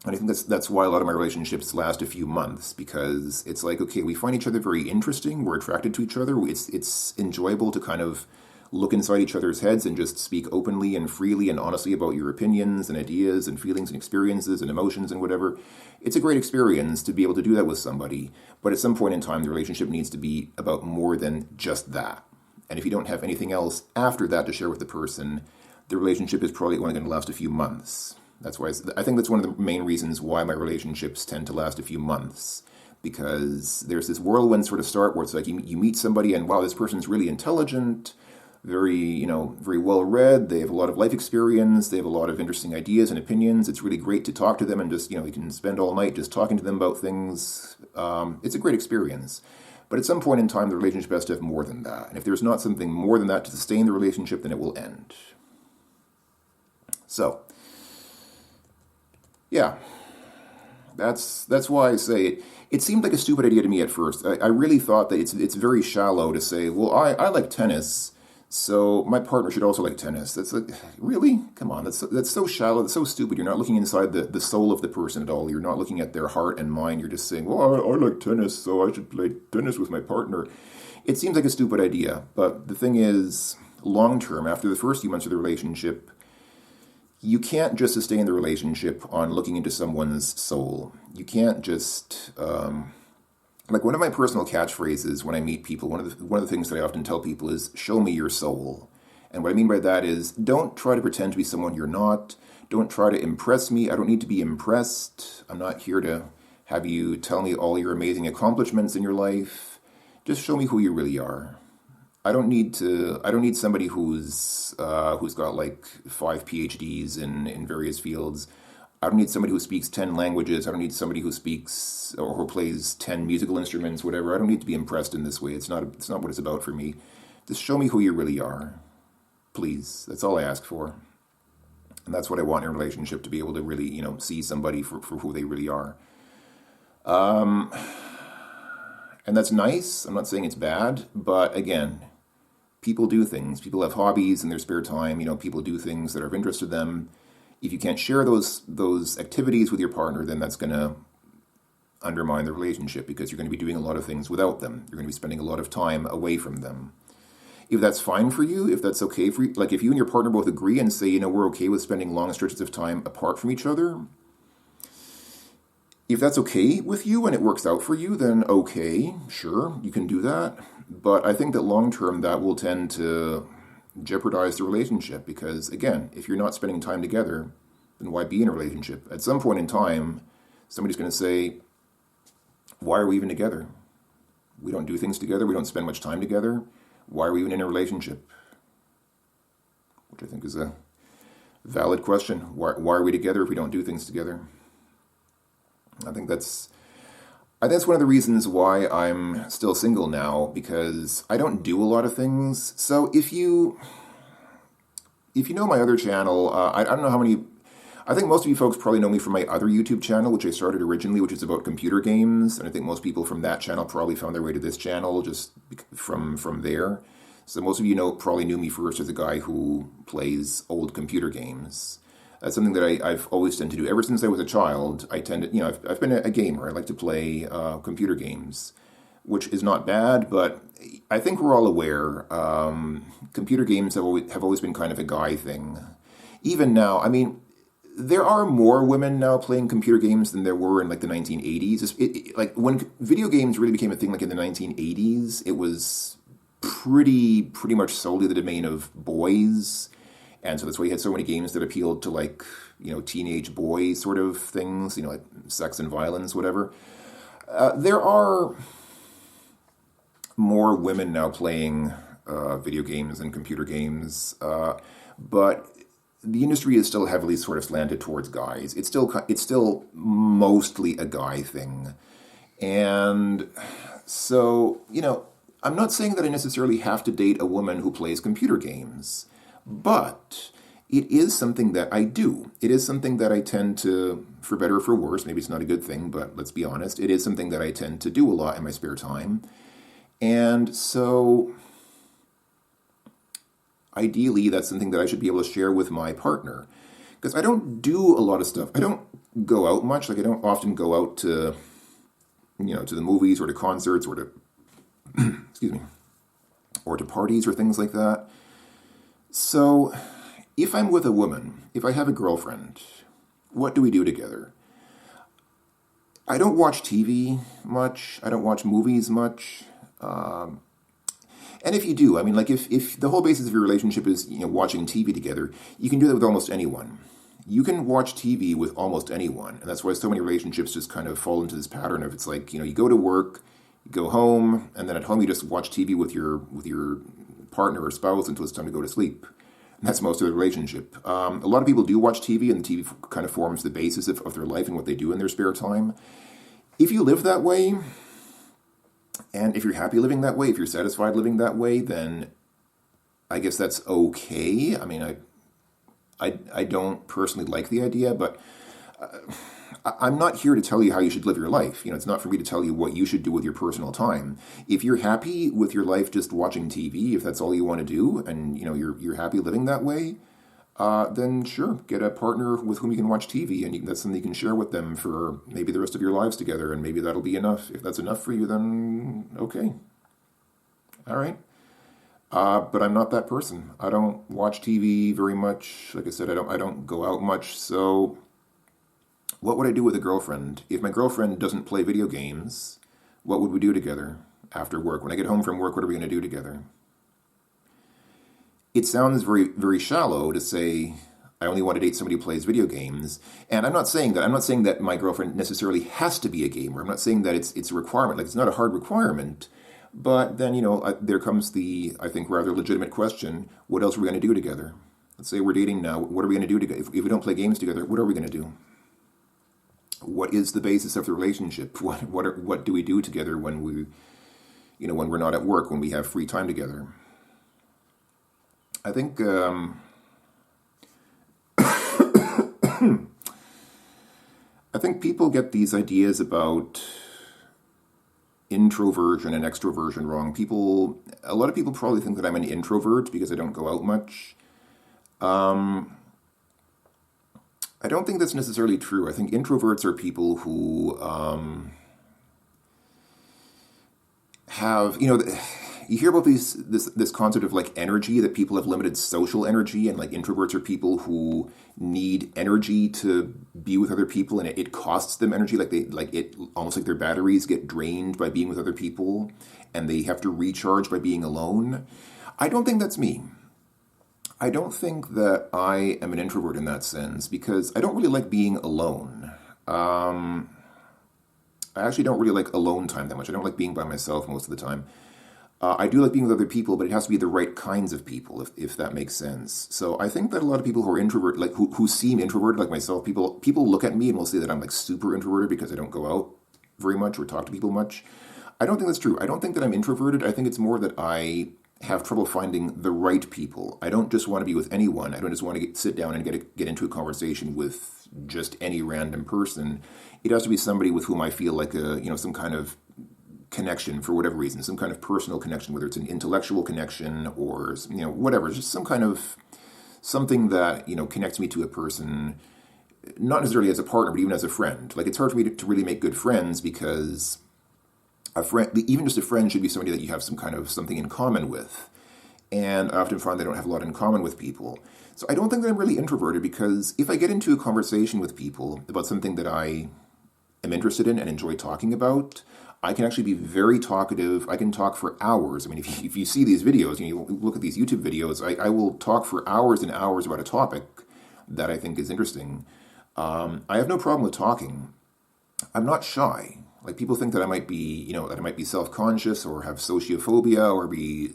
And I think that's why a lot of my relationships last a few months, because it's like, okay, we find each other very interesting, we're attracted to each other, it's enjoyable to kind of look inside each other's heads and just speak openly and freely and honestly about your opinions and ideas and feelings and experiences and emotions and whatever. It's a great experience to be able to do that with somebody, but at some point in time, the relationship needs to be about more than just that. And if you don't have anything else after that to share with the person, the relationship is probably only going to last a few months. That's why I think that's one of the main reasons why my relationships tend to last a few months, because there's this whirlwind sort of start where it's like you meet somebody and wow, this person's really intelligent, very well read, they have a lot of life experience, they have a lot of interesting ideas and opinions. It's really great to talk to them and just, you can spend all night just talking to them about things. It's a great experience. But at some point in time, the relationship has to have more than that. And if there's not something more than that to sustain the relationship, then it will end. So, yeah. That's why I say it. It seemed like a stupid idea to me at first. I really thought that it's very shallow to say, well, I like tennis, so my partner should also like tennis. That's like, really? Come on, that's so shallow. That's so stupid. You're not looking inside the soul of the person at all. You're not looking at their heart and mind. You're just saying, well, I like tennis, so I should play tennis with my partner. It seems like a stupid idea, but the thing is, long term, after the first few months of the relationship, you can't just sustain the relationship on looking into someone's soul. You can't just like one of my personal catchphrases when I meet people. One of the things that I often tell people is "show me your soul," and what I mean by that is don't try to pretend to be someone you're not. Don't try to impress me. I don't need to be impressed. I'm not here to have you tell me all your amazing accomplishments in your life. Just show me who you really are. I don't need somebody who's got like 5 PhDs in various fields. I don't need somebody who speaks 10 languages. I don't need somebody who speaks or who plays 10 musical instruments, whatever. I don't need to be impressed in this way. It's not what it's about for me. Just show me who you really are, please. That's all I ask for, and that's what I want in a relationship, to be able to really see somebody for who they really are. And that's nice. I'm not saying it's bad, but again, people do things. People have hobbies in their spare time. People do things that are of interest to them. If you can't share those activities with your partner, then that's going to undermine the relationship, because you're going to be doing a lot of things without them. You're going to be spending a lot of time away from them. If that's fine for you, if that's okay for you, like if you and your partner both agree and say, we're okay with spending long stretches of time apart from each other, if that's okay with you and it works out for you, then okay, sure, you can do that. But I think that long term that will tend to jeopardize the relationship, because again, if you're not spending time together, then why be in a relationship? At some point in time, somebody's going to say, why are we even together? We don't do things together. We don't spend much time together. Why are we even in a relationship? Which I think is a valid question. Why are we together if we don't do things together? I think that's one of the reasons why I'm still single now, because I don't do a lot of things. So if you know my other channel, I don't know how many. I think most of you folks probably know me from my other YouTube channel, which I started originally, which is about computer games, and I think most people from that channel probably found their way to this channel just from there. So most of you probably knew me first as a guy who plays old computer games. That's something that I've always tended to do. Ever since I was a child, I've been a gamer. I like to play computer games, which is not bad, but I think we're all aware computer games have always been kind of a guy thing. Even now, I mean, there are more women now playing computer games than there were in like the 1980s. Like when video games really became a thing, like in the 1980s, it was pretty much solely the domain of boys. And so that's why you had so many games that appealed to like, teenage boy sort of things, like sex and violence, whatever. There are more women now playing video games and computer games, but the industry is still heavily sort of slanted towards guys. It's still mostly a guy thing. And so, I'm not saying that I necessarily have to date a woman who plays computer games, but it is something that I do. It is something that I tend to, for better or for worse, maybe it's not a good thing, but let's be honest, it is something that I tend to do a lot in my spare time. And so ideally, that's something that I should be able to share with my partner, because I don't do a lot of stuff. I don't go out much. Like I don't often go out to, to the movies or to concerts or to, excuse me, or to parties or things like that. So if I'm with a woman, if I have a girlfriend, what do we do together? I don't watch TV much. I don't watch movies much. And if you do, I mean, like if the whole basis of your relationship is, watching TV together, you can do that with almost anyone. You can watch TV with almost anyone. And that's why so many relationships just kind of fall into this pattern of, it's like, you go to work, you go home, and then at home you just watch TV with your partner or spouse until it's time to go to sleep. And that's most of the relationship. A lot of people do watch TV, and the TV kind of forms the basis of their life and what they do in their spare time. If you live that way, and if you're happy living that way, if you're satisfied living that way, then I guess that's okay. I mean, I don't personally like the idea, but I'm not here to tell you how you should live your life. It's not for me to tell you what you should do with your personal time. If you're happy with your life just watching TV, if that's all you want to do, and you're happy living that way, then sure, get a partner with whom you can watch TV, and that's something you can share with them for maybe the rest of your lives together, and maybe that'll be enough. If that's enough for you, then okay, all right. But I'm not that person. I don't watch TV very much. Like I said, I don't go out much. So, what would I do with a girlfriend? If my girlfriend doesn't play video games, what would we do together after work? When I get home from work, what are we going to do together? It sounds very, very shallow to say I only want to date somebody who plays video games. And I'm not saying that. I'm not saying that my girlfriend necessarily has to be a gamer. I'm not saying that it's a requirement. Like, it's not a hard requirement. But then, there comes the, I think, rather legitimate question, what else are we going to do together? Let's say we're dating now. What are we going to do together? If we don't play games together, what are we going to do? What is the basis of the relationship? What do we do together when when we're not at work, when we have free time together? I think I think people get these ideas about introversion and extroversion wrong. A lot of people probably think that I'm an introvert because I don't go out much. I don't think that's necessarily true. I think introverts are people who have, you hear about this concept of like energy, that people have limited social energy, and like introverts are people who need energy to be with other people, and it costs them energy, almost like their batteries get drained by being with other people, and they have to recharge by being alone. I don't think that's me. I don't think that I am an introvert in that sense, because I don't really like being alone. I actually don't really like alone time that much. I don't like being by myself most of the time. I do like being with other people, but it has to be the right kinds of people, if that makes sense. So I think that a lot of people who are introvert, like who seem introverted, like myself, people look at me and will say that I'm like super introverted because I don't go out very much or talk to people much. I don't think that's true. I don't think that I'm introverted. I think it's more that I have trouble finding the right people. I don't just want to be with anyone. I don't just want to sit down and get into a conversation with just any random person. It has to be somebody with whom I feel like some kind of connection for whatever reason, some kind of personal connection, whether it's an intellectual connection or whatever, just some kind of something that connects me to a person, not necessarily as a partner, but even as a friend. Like, it's hard for me to really make good friends, because a friend, even just a friend, should be somebody that you have some kind of something in common with. And I often find I don't have a lot in common with people. So I don't think that I'm really introverted, because if I get into a conversation with people about something that I am interested in and enjoy talking about, I can actually be very talkative. I can talk for hours. I mean, if you see these videos, you look at these YouTube videos, I will talk for hours and hours about a topic that I think is interesting. I have no problem with talking. I'm not shy. Like, people think that I might be, self-conscious or have sociophobia or be,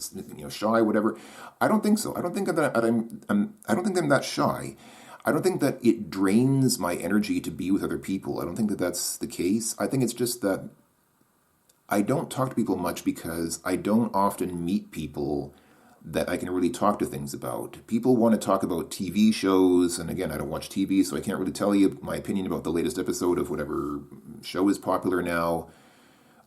shy, whatever. I don't think so. I don't think that I don't think I'm that shy. I don't think that it drains my energy to be with other people. I don't think that that's the case. I think it's just that I don't talk to people much because I don't often meet people that I can really talk to things about. People want to talk about TV shows, and again, I don't watch TV, so I can't really tell you my opinion about the latest episode of whatever show is popular now,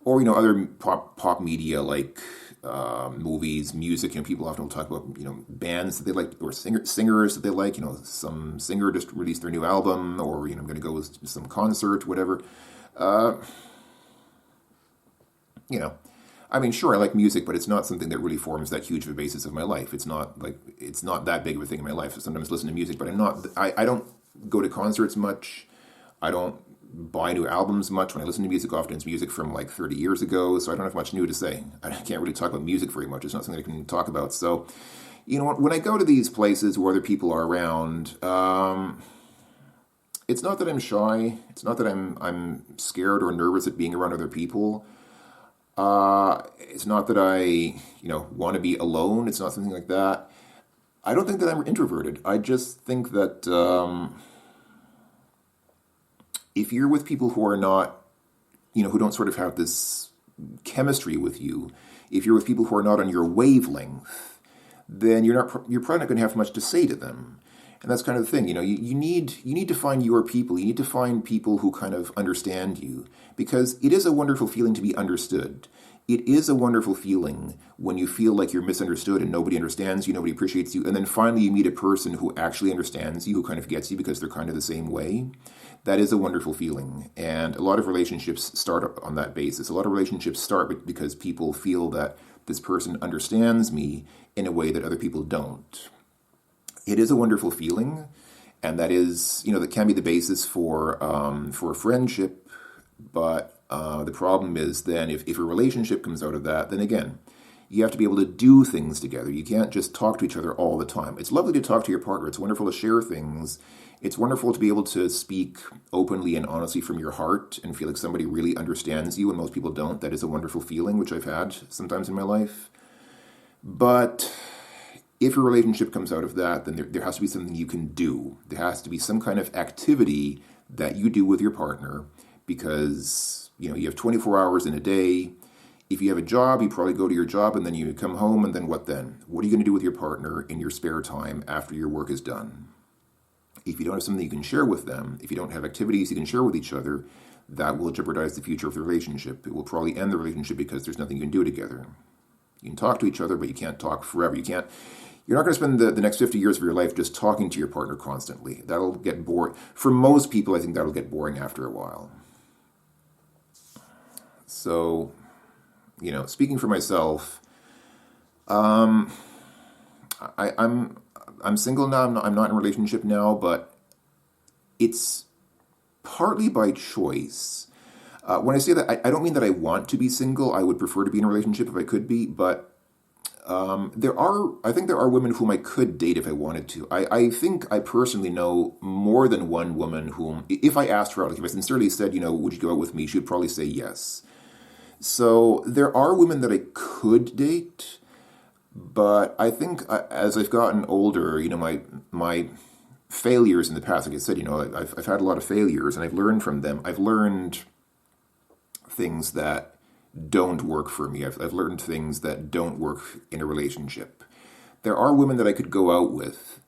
or other pop media like movies, music. People often will talk about bands that they like, or singers that they like. Some singer just released their new album, or I'm going to go with some concert, whatever. Sure, I like music, but it's not something that really forms that huge of a basis of my life. It's not that big of a thing in my life. I sometimes listen to music, but I don't go to concerts much. I don't buy new albums much. When I listen to music, often it's music from like 30 years ago, so I don't have much new to say. I can't really talk about music very much. It's not something I can talk about. So, when I go to these places where other people are around, it's not that I'm shy. It's not that I'm scared or nervous at being around other people. It's not that I, want to be alone. It's not something like that. I don't think that I'm introverted. I just think that if you're with people who are not, who don't sort of have this chemistry with you, if you're with people who are not on your wavelength, then you're probably not going to have much to say to them. And that's kind of the thing, you need to find your people. You need to find people who kind of understand you, because it is a wonderful feeling to be understood. It is a wonderful feeling when you feel like you're misunderstood and nobody understands you, nobody appreciates you, and then finally you meet a person who actually understands you, who kind of gets you because they're kind of the same way. That is a wonderful feeling. And a lot of relationships start on that basis. A lot of relationships start because people feel that this person understands me in a way that other people don't. It is a wonderful feeling, and that is, that can be the basis for a friendship. But the problem is then if a relationship comes out of that, then again, you have to be able to do things together. You can't just talk to each other all the time. It's lovely to talk to your partner. It's wonderful to share things. It's wonderful to be able to speak openly and honestly from your heart and feel like somebody really understands you, and most people don't. That is a wonderful feeling, which I've had sometimes in my life. But if a relationship comes out of that, then there has to be something you can do. There has to be some kind of activity that you do with your partner, because you have 24 hours in a day. If you have a job, you probably go to your job and then you come home, and then what then? What are you going to do with your partner in your spare time after your work is done? If you don't have something you can share with them, if you don't have activities you can share with each other, that will jeopardize the future of the relationship. It will probably end the relationship because there's nothing you can do together. You can talk to each other, but you can't talk forever. You're not going to spend the next 50 years of your life just talking to your partner constantly. That'll get boring. For most people, I think that'll get boring after a while. So, speaking for myself, I'm single now. I'm not in a relationship now, but it's partly by choice. When I say that, I don't mean that I want to be single. I would prefer to be in a relationship if I could be, but I think there are women whom I could date if I wanted to. I think I personally know more than one woman whom, if I asked her out, like if I sincerely said, would you go out with me, she would probably say yes. So there are women that I could date, but I think as I've gotten older, my failures in the past, like I said, I've had a lot of failures, and I've learned from them. I've learned things that don't work for me. I've learned things that don't work in a relationship. There are women that I could go out with,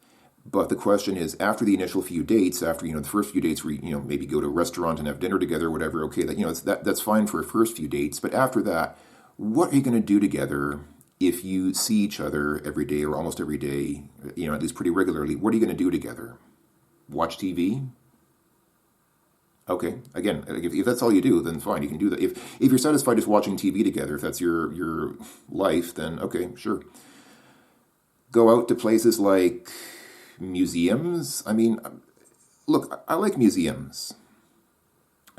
but the question is, after the initial few dates, after the first few dates where maybe go to a restaurant and have dinner together, or whatever. Okay, that's fine for a first few dates, but after that, what are you going to do together if you see each other every day or almost every day? At least pretty regularly. What are you going to do together? Watch TV? Okay, again, if that's all you do, then fine, you can do that. If you're satisfied just watching TV together, if that's your life, then okay, sure. Go out to places like museums. I mean, look, I like museums.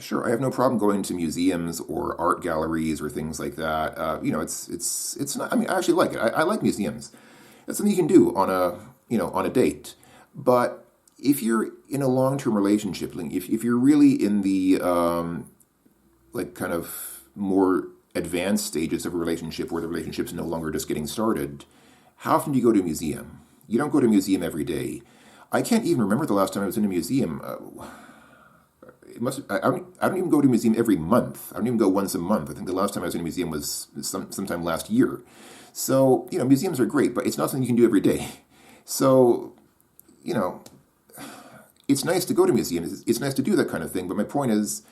Sure, I have no problem going to museums or art galleries or things like that. It's not. I mean, I actually like it. I like museums. That's something you can do on a date. But if you're in a long-term relationship, if you're really in the kind of more advanced stages of a relationship where the relationship's no longer just getting started, how often do you go to a museum? You don't go to a museum every day. I can't even remember the last time I was in a museum. I don't even go to a museum every month. I don't even go once a month. I think the last time I was in a museum was sometime last year. So, museums are great, but it's not something you can do every day. So, it's nice to go to museums. It's nice to do that kind of thing. But my point is,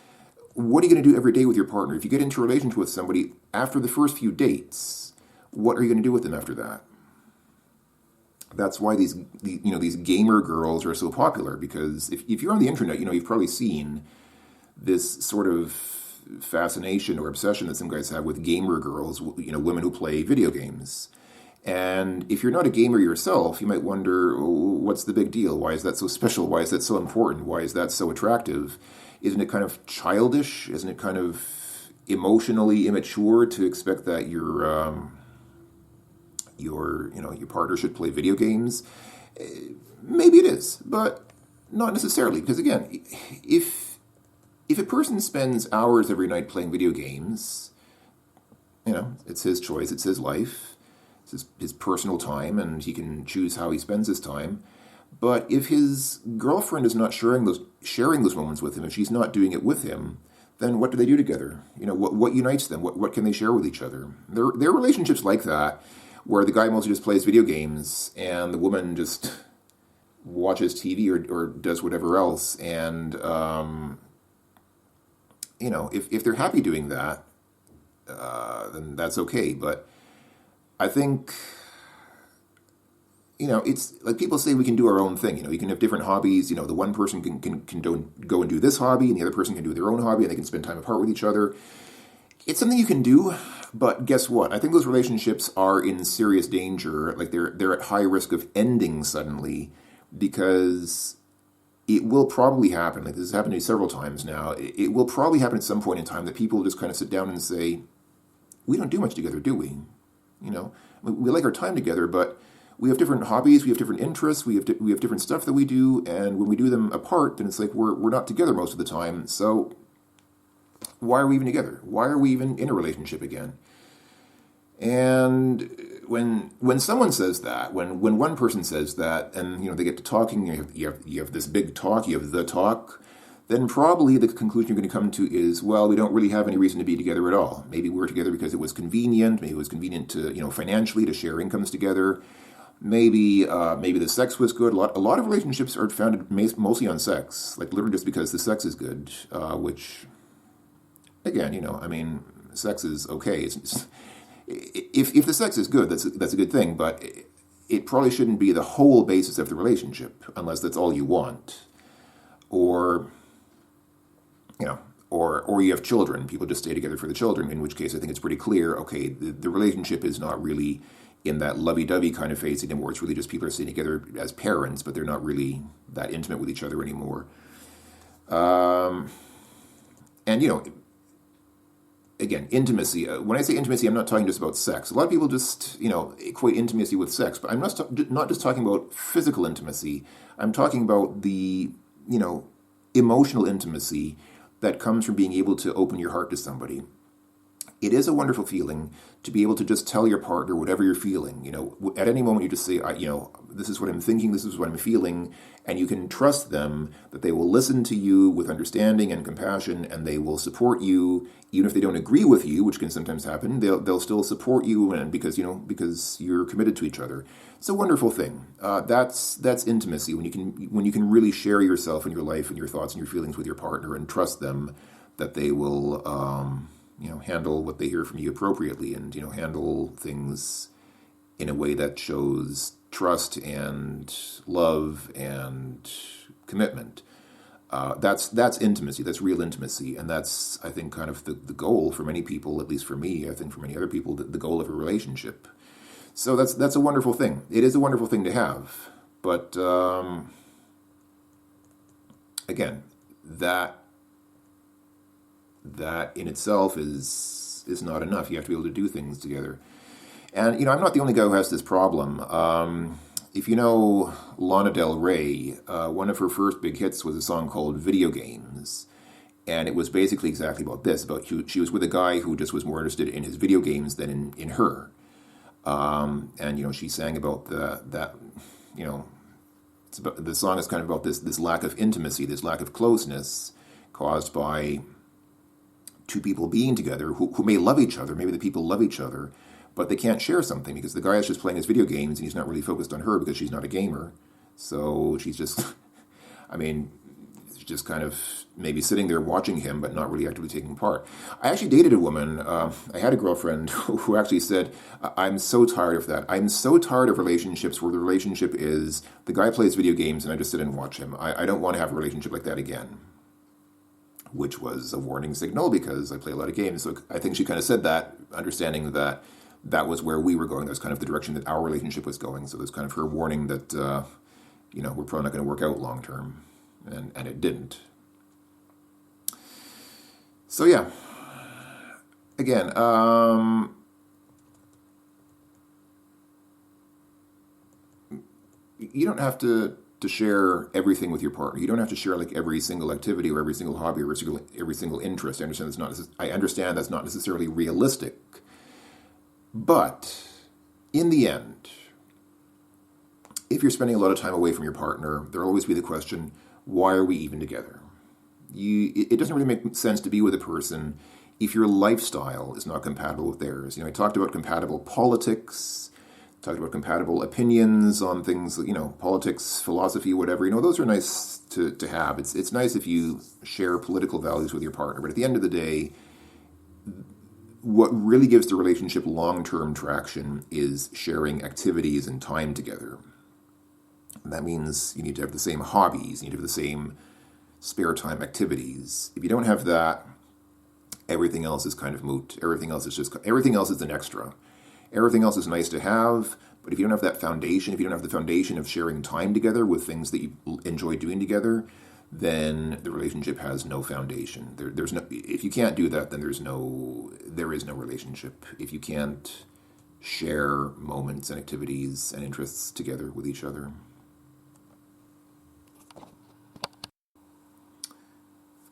what are you going to do every day with your partner? If you get into a relationship with somebody after the first few dates, what are you going to do with them after that? That's why these gamer girls are so popular, because if you're on the internet, you've probably seen this sort of fascination or obsession that some guys have with gamer girls, women who play video games. And if you're not a gamer yourself, you might wonder, what's the big deal? Why is that so special? Why is that so important? Why is that so attractive? Isn't it kind of childish? Isn't it kind of emotionally immature to expect that your partner should play video games? Maybe it is, but not necessarily. Because again, if a person spends hours every night playing video games, it's his choice, it's his life, it's his personal time, and he can choose how he spends his time. But if his girlfriend is not sharing those moments with him, if she's not doing it with him, then what do they do together? What unites them? What can they share with each other? There are relationships like that, where the guy mostly just plays video games and the woman just watches TV or does whatever else. And, if they're happy doing that, then that's okay. But I think, it's like people say we can do our own thing. You can have different hobbies. The one person can go and do this hobby, and the other person can do their own hobby, and they can spend time apart with each other. It's something you can do, but guess what? I think those relationships are in serious danger. Like they're at high risk of ending suddenly, because it will probably happen. Like this has happened to me several times now. It will probably happen at some point in time that people just kind of sit down and say, "We don't do much together, do we? We like our time together, but we have different hobbies, we have different interests, we have different stuff that we do, and when we do them apart, then it's like we're not together most of the time. So why are we even together? Why are we even in a relationship again?" And when someone says that, when one person says that, and they get to talking, you have this big talk, you have the talk, then probably the conclusion you're going to come to is, well, we don't really have any reason to be together at all. Maybe we're together because it was convenient. Maybe it was convenient to financially to share incomes together. Maybe the sex was good. A lot of relationships are founded mostly on sex, like literally just because the sex is good. Which, again, sex is okay. If the sex is good, that's a good thing. But it probably shouldn't be the whole basis of the relationship, unless that's all you want, or you have children. People just stay together for the children. In which case, I think it's pretty clear. Okay, the relationship is not really in that lovey-dovey kind of phase anymore. It's really just people are staying together as parents, but they're not really that intimate with each other anymore. Again, intimacy. When I say intimacy, I'm not talking just about sex. A lot of people just, equate intimacy with sex, but I'm not just talking about physical intimacy. I'm talking about the, emotional intimacy that comes from being able to open your heart to somebody. It is a wonderful feeling to be able to just tell your partner whatever you're feeling. At any moment you just say, this is what I'm thinking, this is what I'm feeling, and you can trust them that they will listen to you with understanding and compassion, and they will support you, even if they don't agree with you, which can sometimes happen. They'll still support you, and because you're committed to each other. It's a wonderful thing. That's intimacy, when you can really share yourself and your life and your thoughts and your feelings with your partner and trust them that they will handle what they hear from you appropriately, and handle things in a way that shows trust and love and commitment. That's intimacy. That's real intimacy, and that's, I think, kind of the goal for many people. At least for me, I think for many other people, the goal of a relationship. So that's a wonderful thing. It is a wonderful thing to have, but again, that in itself is not enough. You have to be able to do things together. And, I'm not the only guy who has this problem. If you know Lana Del Rey, one of her first big hits was a song called Video Games. And it was basically exactly about this. She was with a guy who just was more interested in his video games than in her. And, she sang about the song is kind of about this lack of intimacy, this lack of closeness caused by two people being together who may love each other. Maybe the people love each other, but they can't share something because the guy is just playing his video games and he's not really focused on her because she's not a gamer. So she's just, just kind of maybe sitting there watching him, but not really actively taking part. I actually dated a woman. I had a girlfriend who actually said, "I'm so tired of that. I'm so tired of relationships where the relationship is the guy plays video games and I just sit and watch him. I don't want to have a relationship like that again." Which was a warning signal because I play a lot of games. So I think she kind of said that, understanding that was where we were going. That's kind of the direction that our relationship was going. So there's kind of her warning that, we're probably not going to work out long term. And it didn't. So yeah. Again, you don't have to share everything with your partner. You don't have to share like every single activity or every single hobby or every single interest. I understand that's not necessarily realistic. But in the end, if you're spending a lot of time away from your partner, there'll always be the question, why are we even together? It doesn't really make sense to be with a person if your lifestyle is not compatible with theirs. I talked about compatible politics, talked about compatible opinions on things, politics, philosophy, whatever. Those are nice to have. It's nice if you share political values with your partner, but at the end of the day, what really gives the relationship long-term traction is sharing activities and time together. And that means you need to have the same hobbies, you need to have the same spare time activities. If you don't have that, everything else is kind of moot. Everything else is an extra. Everything else is nice to have, but if you don't have that foundation, if you don't have the foundation of sharing time together with things that you enjoy doing together, then the relationship has no foundation. There's no. If you can't do that, then there is no relationship. If you can't share moments and activities and interests together with each other.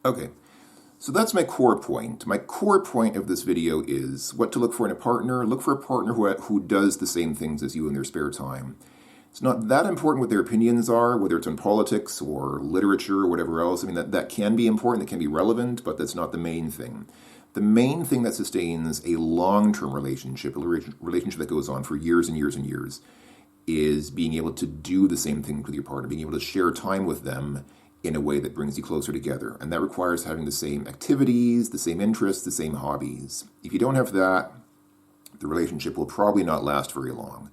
Okay. So that's my core point. My core point of this video is what to look for in a partner. Look for a partner who does the same things as you in their spare time. It's not that important what their opinions are, whether it's on politics or literature or whatever else. I mean, that can be important, that can be relevant, but that's not the main thing. The main thing that sustains a long-term relationship, a relationship that goes on for years and years and years, is being able to do the same thing with your partner, being able to share time with them in a way that brings you closer together. And that requires having the same activities, the same interests, the same hobbies. If you don't have that, the relationship will probably not last very long.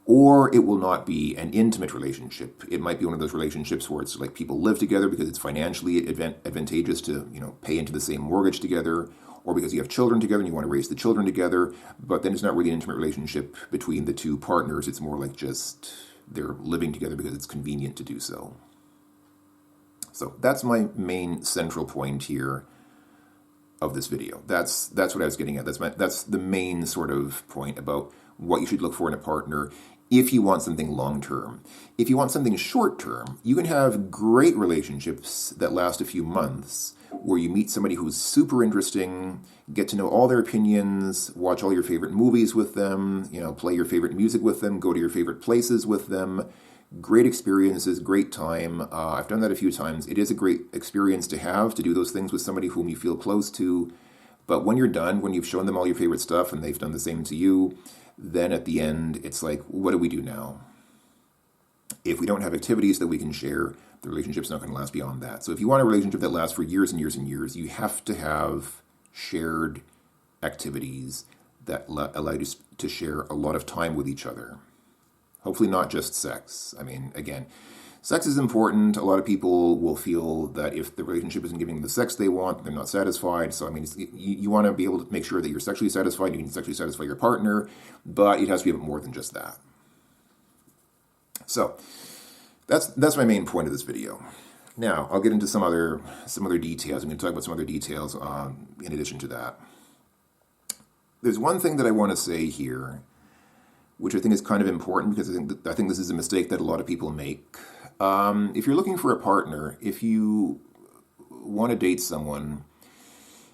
Or it will not be an intimate relationship. It might be one of those relationships where it's like people live together because it's financially advantageous to, pay into the same mortgage together, or because you have children together and you want to raise the children together, but then it's not really an intimate relationship between the two partners. It's more like just they're living together because it's convenient to do so. So that's my main central point here of this video. That's what I was getting at. That's the main sort of point about what you should look for in a partner if you want something long-term. If you want something short-term, you can have great relationships that last a few months where you meet somebody who's super interesting, get to know all their opinions, watch all your favorite movies with them, play your favorite music with them, go to your favorite places with them. Great experiences, great time. I've done that a few times. It is a great experience to do those things with somebody whom you feel close to. But when you're done, when you've shown them all your favorite stuff and they've done the same to you, then at the end, it's like, what do we do now? If we don't have activities that we can share, the relationship's not going to last beyond that. So if you want a relationship that lasts for years and years and years, you have to have shared activities that allow you to share a lot of time with each other. Hopefully not just sex. I mean, again, sex is important. A lot of people will feel that if the relationship isn't giving them the sex they want, they're not satisfied. So, I mean, you want to be able to make sure that you're sexually satisfied. You can sexually satisfy your partner, but it has to be more than just that. So, that's my main point of this video. Now, I'll get into some other details. I'm going to talk about some other details in addition to that. There's one thing that I want to say here, which I think is kind of important because I think this is a mistake that a lot of people make. If you're looking for a partner, if you want to date someone,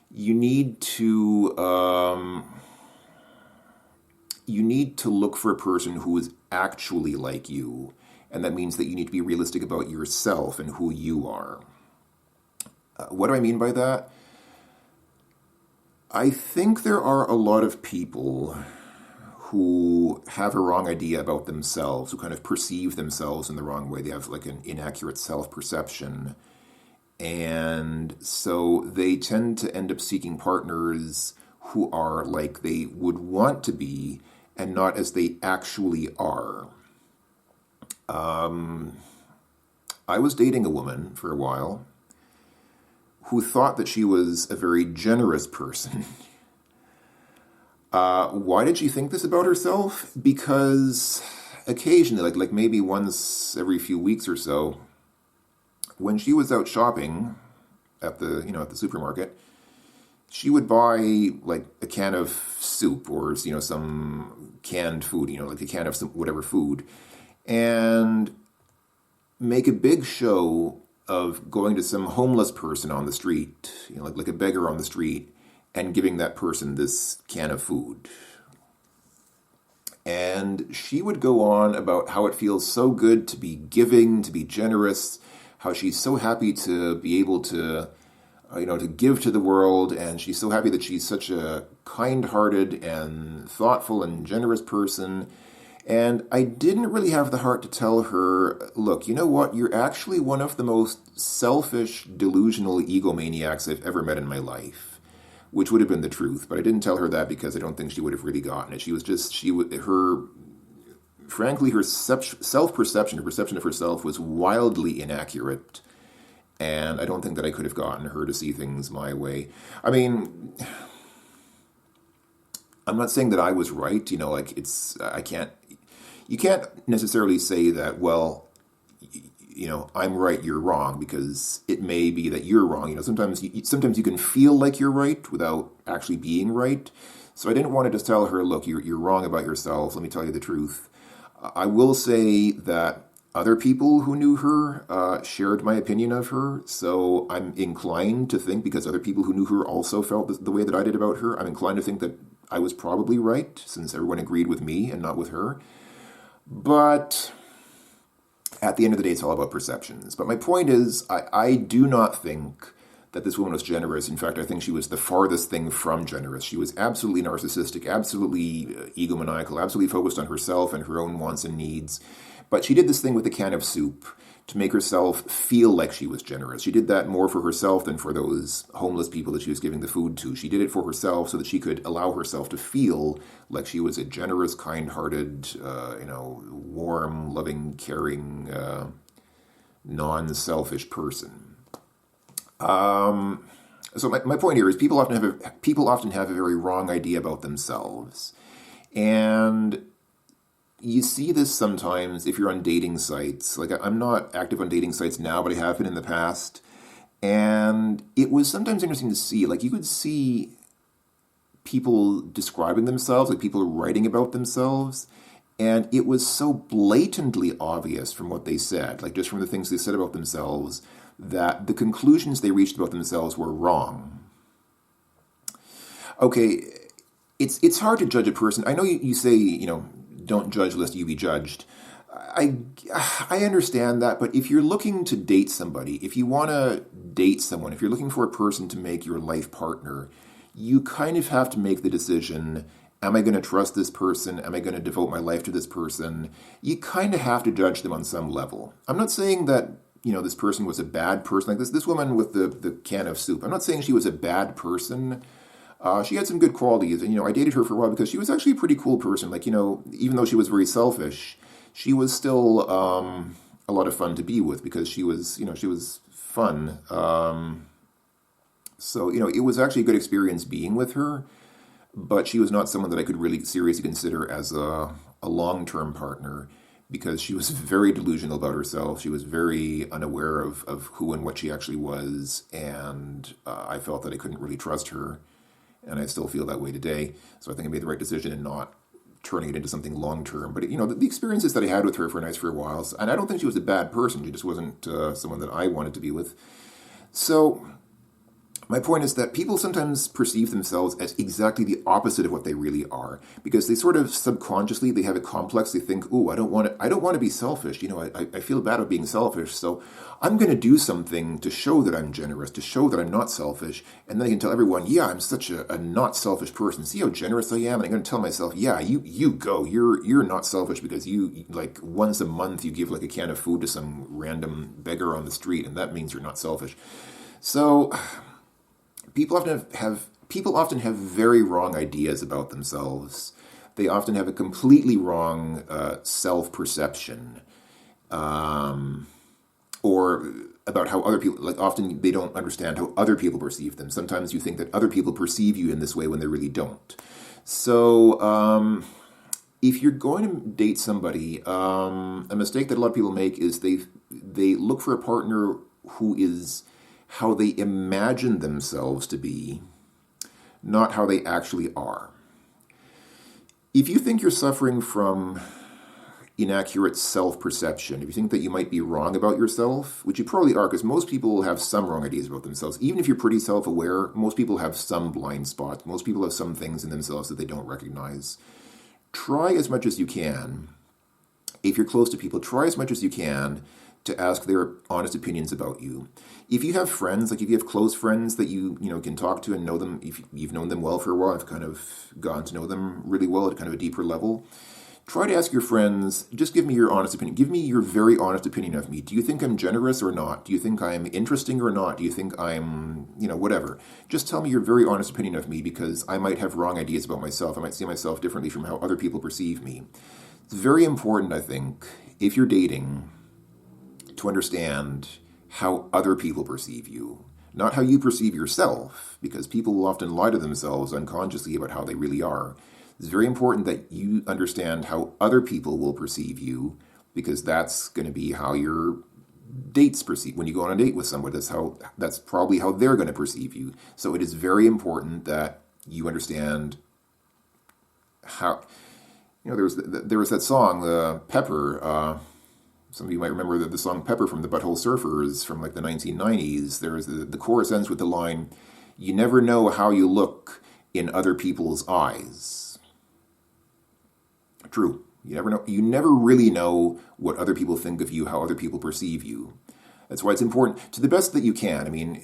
you need to look for a person who is actually like you, and that means that you need to be realistic about yourself and who you are. What do I mean by that? I think there are a lot of people who have a wrong idea about themselves, who kind of perceive themselves in the wrong way. They have like an inaccurate self-perception. And so they tend to end up seeking partners who are like they would want to be and not as they actually are. I was dating a woman for a while who thought that she was a very generous person. Why did she think this about herself? Because occasionally, like maybe once every few weeks or so, when she was out shopping at the supermarket, she would buy like a can of soup or some canned food, like a can of some whatever food, and make a big show of going to some homeless person on the street, like a beggar on the street, and giving that person this can of food. And she would go on about how it feels so good to be giving, to be generous, how she's so happy to be able to, to give to the world, and she's so happy that she's such a kind-hearted and thoughtful and generous person. And I didn't really have the heart to tell her, look, you know what? You're actually one of the most selfish, delusional egomaniacs I've ever met in my life, which would have been the truth. But I didn't tell her that because I don't think she would have really gotten it. She was just, frankly, her self-perception, her perception of herself was wildly inaccurate. And I don't think that I could have gotten her to see things my way. I mean, I'm not saying that I was right, like you can't necessarily say that, well, I'm right, you're wrong, because it may be that you're wrong. Sometimes you can feel like you're right without actually being right. So I didn't want to just tell her, look, you're wrong about yourself. Let me tell you the truth. I will say that other people who knew her shared my opinion of her, so I'm inclined to think, because other people who knew her also felt the way that I did about her, I'm inclined to think that I was probably right, since everyone agreed with me and not with her. But at the end of the day, it's all about perceptions. But my point is, I do not think that this woman was generous. In fact, I think she was the farthest thing from generous. She was absolutely narcissistic, absolutely egomaniacal, absolutely focused on herself and her own wants and needs. But she did this thing with the can of soup to make herself feel like she was generous. She did that more for herself than for those homeless people that she was giving the food to. She did it for herself so that she could allow herself to feel like she was a generous, kind-hearted, warm, loving, caring, non-selfish person. So my point here is people often have a very wrong idea about themselves. And you see this sometimes if you're on dating sites. Like, I'm not active on dating sites now, but I have been in the past. And it was sometimes interesting to see, like, you could see people describing themselves, like people writing about themselves, and it was so blatantly obvious from what they said, like just from the things they said about themselves, that the conclusions they reached about themselves were wrong. Okay, it's hard to judge a person. I know you say, don't judge lest you be judged. I understand that, but if you're looking to date somebody, if you want to date someone, if you're looking for a person to make your life partner, you kind of have to make the decision, am I going to trust this person? Am I going to devote my life to this person? You kind of have to judge them on some level. I'm not saying that, this person was a bad person. Like this woman with the can of soup. I'm not saying she was a bad person. She had some good qualities, and I dated her for a while because she was actually a pretty cool person. Like, even though she was very selfish, she was still a lot of fun to be with because she was fun. So it was actually a good experience being with her, but she was not someone that I could really seriously consider as a long-term partner because she was very delusional about herself. She was very unaware of who and what she actually was, and I felt that I couldn't really trust her. And I still feel that way today. So I think I made the right decision in not turning it into something long-term. But, the experiences that I had with her were nice for a while. And I don't think she was a bad person. She just wasn't someone that I wanted to be with. So my point is that people sometimes perceive themselves as exactly the opposite of what they really are, because they sort of subconsciously, they have a complex. They think, "Ooh, I don't want to be selfish. I feel bad about being selfish. So I'm going to do something to show that I'm generous, to show that I'm not selfish. And then I can tell everyone, yeah, I'm such a not selfish person. See how generous I am? And I'm going to tell myself, yeah, you go. You're not selfish because you, like, once a month you give like a can of food to some random beggar on the street, and that means you're not selfish." So people often have very wrong ideas about themselves. They often have a completely wrong self-perception. Or about how other people, like, often they don't understand how other people perceive them. Sometimes you think that other people perceive you in this way when they really don't. So if you're going to date somebody, a mistake that a lot of people make is they look for a partner who is how they imagine themselves to be, not how they actually are. If you think you're suffering from inaccurate self-perception, if you think that you might be wrong about yourself, which you probably are, because most people have some wrong ideas about themselves. Even if you're pretty self-aware, most people have some blind spots. Most people have some things in themselves that they don't recognize. Try as much as you can, if you're close to people, try as much as you can to ask their honest opinions about you. If you have friends, like if you have close friends that you can talk to and know them, if you've known them well for a while, I've kind of gotten to know them really well at kind of a deeper level, Try to ask your friends, just give me your honest opinion. Give me your very honest opinion of me. Do you think I'm generous or not? Do you think I'm interesting or not? Do you think I'm, whatever. Just tell me your very honest opinion of me, because I might have wrong ideas about myself. I might see myself differently from how other people perceive me. It's very important, I think, if you're dating, to understand how other people perceive you. Not how you perceive yourself, because people will often lie to themselves unconsciously about how they really are. It's very important that you understand how other people will perceive you, because that's going to be how your dates perceive. When you go on a date with somebody, that's probably how they're going to perceive you. So it is very important that you understand how. There was that song, Pepper. Some of you might remember the song Pepper from the Butthole Surfers from like the 1990s. There is the chorus ends with the line, "You never know how you look in other people's eyes." True. You never know. You never really know what other people think of you, how other people perceive you. That's why it's important, to the best that you can. I mean,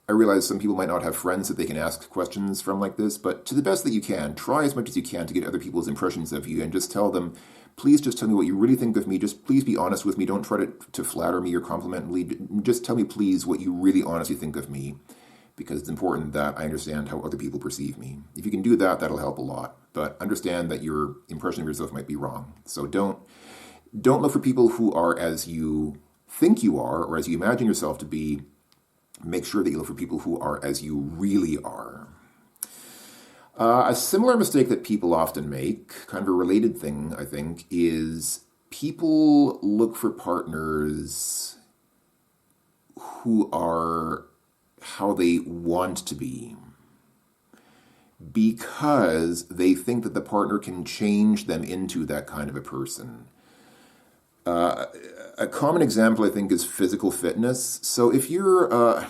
I realize some people might not have friends that they can ask questions from like this, but to the best that you can, try as much as you can to get other people's impressions of you, and just tell them, please just tell me what you really think of me. Just please be honest with me. Don't try to flatter me or compliment me. Just tell me, please, what you really honestly think of me, because it's important that I understand how other people perceive me. If you can do that, that'll help a lot. But understand that your impression of yourself might be wrong. So don't look for people who are as you think you are or as you imagine yourself to be. Make sure that you look for people who are as you really are. A similar mistake that people often make, kind of a related thing, I think, is people look for partners who are how they want to be, because they think that the partner can change them into that kind of a person. A common example, I think, is physical fitness. So if you have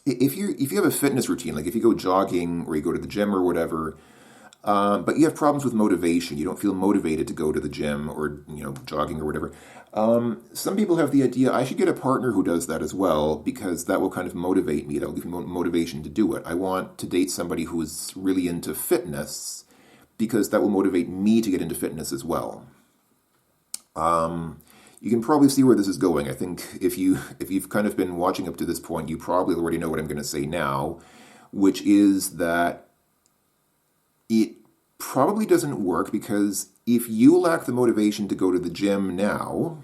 a fitness routine, like if you go jogging or you go to the gym or whatever, but you have problems with motivation, you don't feel motivated to go to the gym or jogging or whatever. Some people have the idea, I should get a partner who does that as well, because that will kind of motivate me. That will give me motivation to do it. I want to date somebody who is really into fitness, because that will motivate me to get into fitness as well. You can probably see where this is going. I think if you've kind of been watching up to this point, you probably already know what I'm going to say now, which is that it probably doesn't work, because if you lack the motivation to go to the gym now,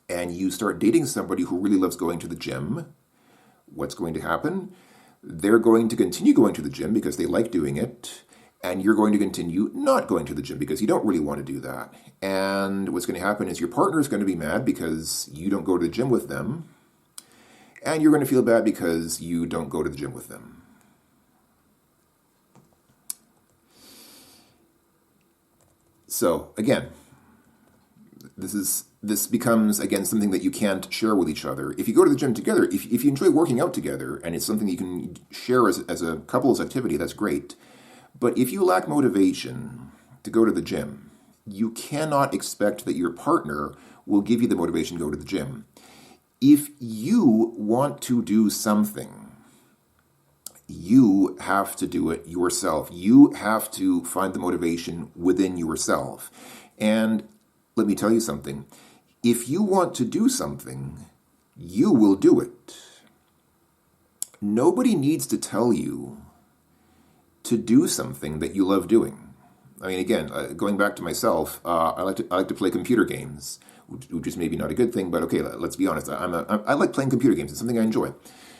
and you start dating somebody who really loves going to the gym, what's going to happen? They're going to continue going to the gym because they like doing it, and you're going to continue not going to the gym because you don't really want to do that. And what's going to happen is your partner is going to be mad because you don't go to the gym with them, and you're going to feel bad because you don't go to the gym with them. So, again, this becomes, again, something that you can't share with each other. If you go to the gym together, if you enjoy working out together, and it's something you can share as a couple's activity, that's great. But if you lack motivation to go to the gym, you cannot expect that your partner will give you the motivation to go to the gym. If you want to do something, you have to do it yourself. You have to find the motivation within yourself. And let me tell you something. If you want to do something, you will do it. Nobody needs to tell you to do something that you love doing. I mean, again, going back to myself, I like to play computer games, which is maybe not a good thing, but okay, let's be honest. I like playing computer games. It's something I enjoy.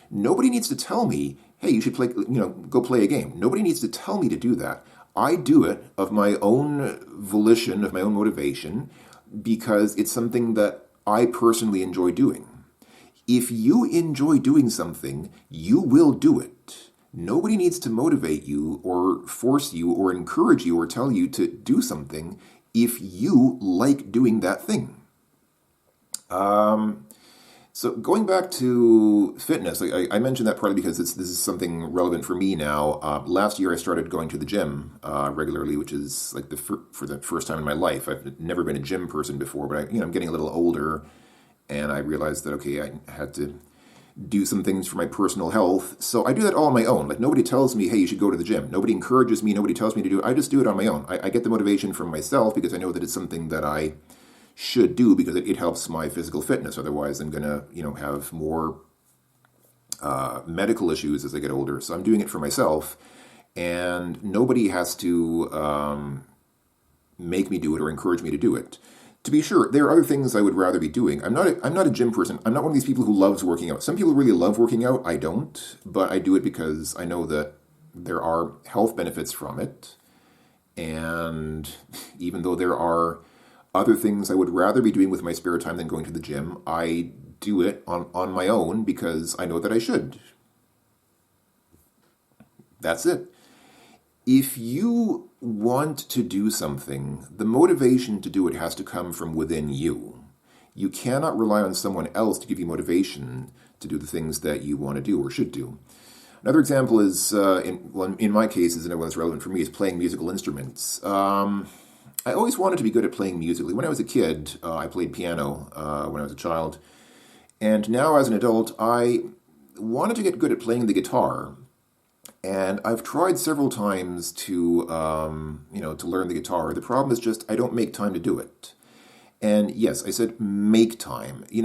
Nobody needs to tell me, hey, you should play, go play a game. Nobody needs to tell me to do that. I do it of my own volition, of my own motivation, because it's something that I personally enjoy doing. If you enjoy doing something, you will do it. Nobody needs to motivate you or force you or encourage you or tell you to do something if you like doing that thing. So going back to fitness, I mentioned that partly because this is something relevant for me now. Last year I started going to the gym regularly, which is like for the first time in my life. I've never been a gym person before, but I'm getting a little older, and I realized that, okay, I had to do some things for my personal health. So I do that all on my own. Like nobody tells me, hey, you should go to the gym. Nobody encourages me. Nobody tells me to do it. I just do it on my own. I get the motivation from myself because I know that it's something that I should do because it helps my physical fitness. Otherwise, I'm going to, have more medical issues as I get older. So I'm doing it for myself. And nobody has to make me do it or encourage me to do it. To be sure, there are other things I would rather be doing. I'm not a gym person. I'm not one of these people who loves working out. Some people really love working out. I don't, but I do it because I know that there are health benefits from it. And even though there are other things I would rather be doing with my spare time than going to the gym, I do it on my own because I know that I should. That's it. If you want to do something, the motivation to do it has to come from within you. You cannot rely on someone else to give you motivation to do the things that you want to do or should do. Another example is, in my case, and one that's relevant for me, is playing musical instruments. I always wanted to be good at playing musically. When I was a kid, I played piano when I was a child. And now as an adult, I wanted to get good at playing the guitar. And I've tried several times to learn the guitar. The problem is just I don't make time to do it. And yes, I said make time. We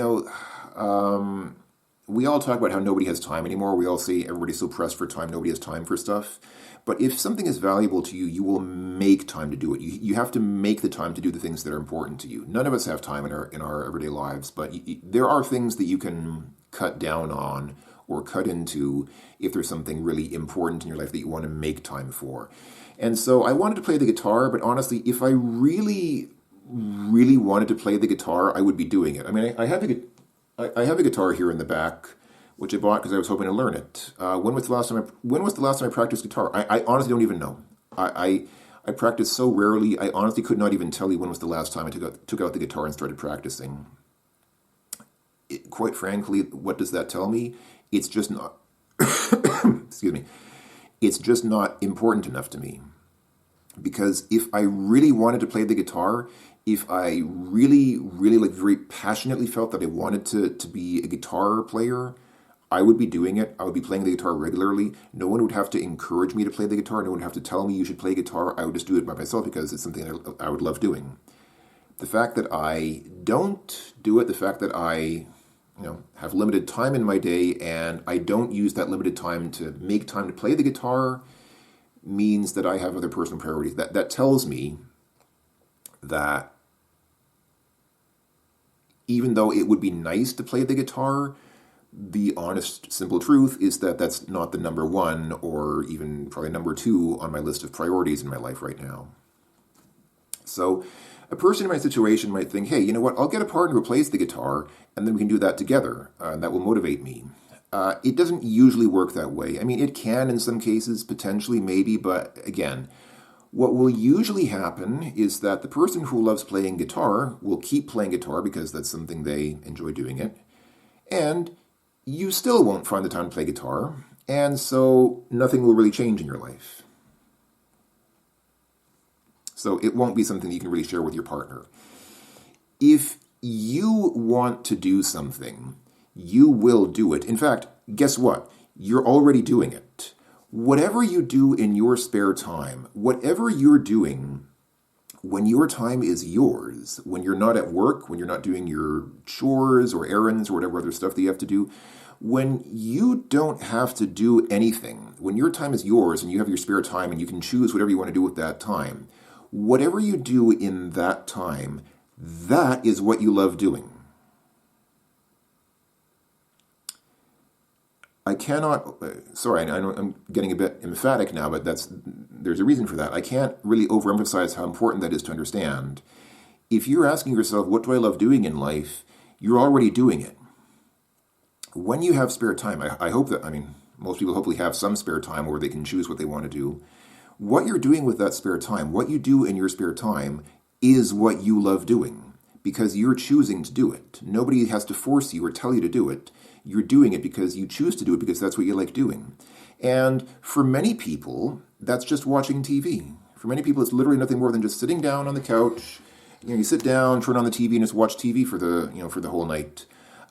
all talk about how nobody has time anymore. We all say everybody's so pressed for time, nobody has time for stuff. But if something is valuable to you, you will make time to do it. You have to make the time to do the things that are important to you. None of us have time in our everyday lives, but there are things that you can cut down on or cut into if there's something really important in your life that you want to make time for. And so I wanted to play the guitar, but honestly, if I really, really wanted to play the guitar, I would be doing it. I mean, I have a guitar here in the back, which I bought because I was hoping to learn it. When was the last time I practiced guitar? I honestly don't even know. I practice so rarely, I honestly could not even tell you when was the last time I took out the guitar and started practicing. Quite frankly, what does that tell me? It's just not, excuse me, it's just not important enough to me. Because if I really wanted to play the guitar, if I really, really very passionately felt that I wanted to be a guitar player, I would be doing it. I would be playing the guitar regularly. No one would have to encourage me to play the guitar. No one would have to tell me you should play guitar. I would just do it by myself because it's something I would love doing. The fact that I don't do it, the fact that I have limited time in my day and I don't use that limited time to make time to play the guitar means that I have other personal priorities. That tells me that even though it would be nice to play the guitar, the honest, simple truth is that that's not the number one or even probably number two on my list of priorities in my life right now. So a person in my situation might think, hey, you know what, I'll get a partner who plays the guitar and then we can do that together and that will motivate me. It doesn't usually work that way. I mean, it can in some cases, potentially, maybe, but again, what will usually happen is that the person who loves playing guitar will keep playing guitar because that's something they enjoy doing it, and you still won't find the time to play guitar, and so nothing will really change in your life. So it won't be something that you can really share with your partner. If you want to do something, you will do it. In fact, guess what? You're already doing it. Whatever you do in your spare time, whatever you're doing when your time is yours, when you're not at work, when you're not doing your chores or errands or whatever other stuff that you have to do, when you don't have to do anything, when your time is yours and you have your spare time and you can choose whatever you want to do with that time, whatever you do in that time, that is what you love doing. I cannot, sorry, I know I'm getting a bit emphatic now, but there's a reason for that. I can't really overemphasize how important that is to understand. If you're asking yourself, what do I love doing in life? You're already doing it. When you have spare time, I hope that, most people hopefully have some spare time where they can choose what they want to do. What you're doing with that spare time, what you do in your spare time, is what you love doing because you're choosing to do it. Nobody has to force you or tell you to do it. You're doing it because you choose to do it because that's what you like doing. And for many people, that's just watching TV. For many people, it's literally nothing more than just sitting down on the couch. You sit down, turn on the TV, and just watch TV for the whole night.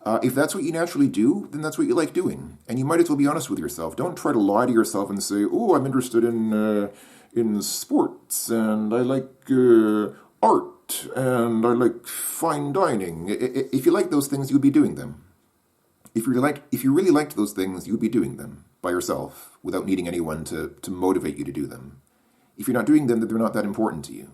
If that's what you naturally do, then that's what you like doing, and you might as well be honest with yourself. Don't try to lie to yourself and say, "Oh, I'm interested in sports, and I like art, and I like fine dining." If you like those things, you'd be doing them. If you really liked those things, you'd be doing them by yourself without needing anyone to motivate you to do them. If you're not doing them, then they're not that important to you.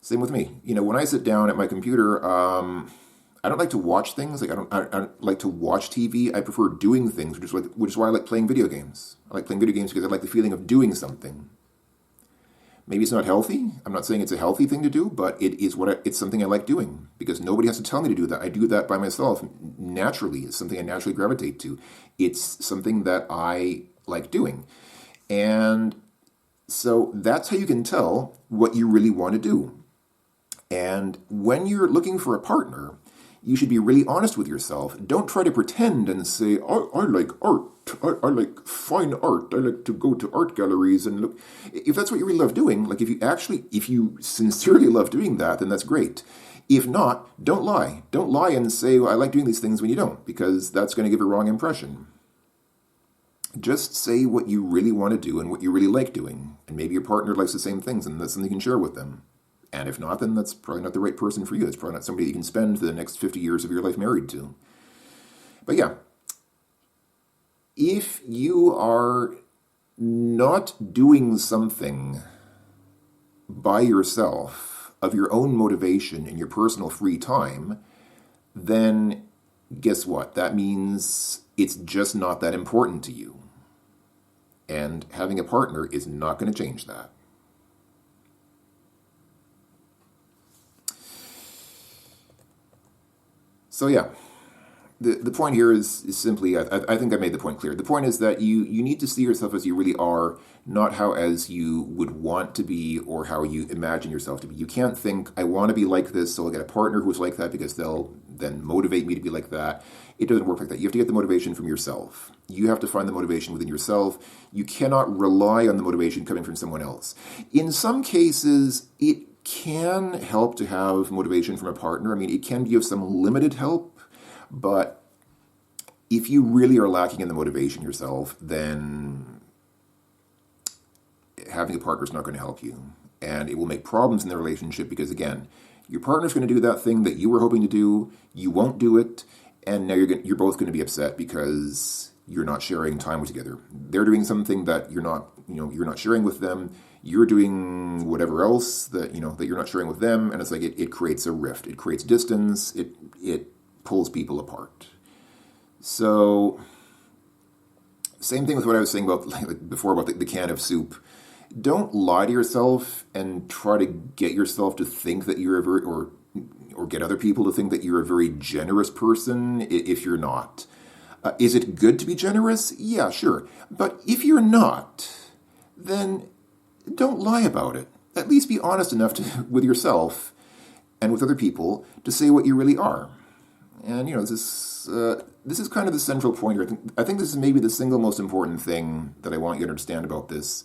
Same with me. When I sit down at my computer, I don't like to watch things. Like I don't like to watch TV. I prefer doing things, which is why I like playing video games. I like playing video games because I like the feeling of doing something. Maybe it's not healthy. I'm not saying it's a healthy thing to do, but it's something I like doing because nobody has to tell me to do that. I do that by myself naturally. It's something I naturally gravitate to. It's something that I like doing. And so that's how you can tell what you really want to do. And when you're looking for a partner, you should be really honest with yourself. Don't try to pretend and say, I like art. I like fine art. I like to go to art galleries and look. If that's what you really love doing, like if you sincerely love doing that, then that's great. If not, don't lie. Don't lie and say, I like doing these things when you don't, because that's going to give a wrong impression. Just say what you really want to do and what you really like doing. And maybe your partner likes the same things and that's something you can share with them. And if not, then that's probably not the right person for you. It's probably not somebody you can spend the next 50 years of your life married to. But yeah, if you are not doing something by yourself of your own motivation in your personal free time, then guess what? That means it's just not that important to you. And having a partner is not going to change that. So yeah, the point here is simply, I think I made the point clear. The point is that you need to see yourself as you really are, not how as you would want to be or how you imagine yourself to be. You can't think, I want to be like this, so I'll get a partner who's like that because they'll then motivate me to be like that. It doesn't work like that. You have to get the motivation from yourself. You have to find the motivation within yourself. You cannot rely on the motivation coming from someone else. In some cases, it can help to have motivation from a partner. I mean, it can be of some limited help, but if you really are lacking in the motivation yourself, then having a partner is not going to help you. And it will make problems in the relationship because, again, your partner's going to do that thing that you were hoping to do, you won't do it, and now you're both going to be upset because you're not sharing time together. They're doing something that you're not sharing with them. You're doing whatever else that you're not sharing with them, and it's like it creates a rift. It creates distance. It pulls people apart. So, same thing with what I was saying about before about the can of soup. Don't lie to yourself and try to get yourself to think that you're a very or get other people to think that you're a very generous person if you're not. Is it good to be generous? Yeah, sure. But if you're not, then don't lie about it. At least be honest enough with yourself and with other people to say what you really are. And this is kind of the central point here. I think this is maybe the single most important thing that I want you to understand about this.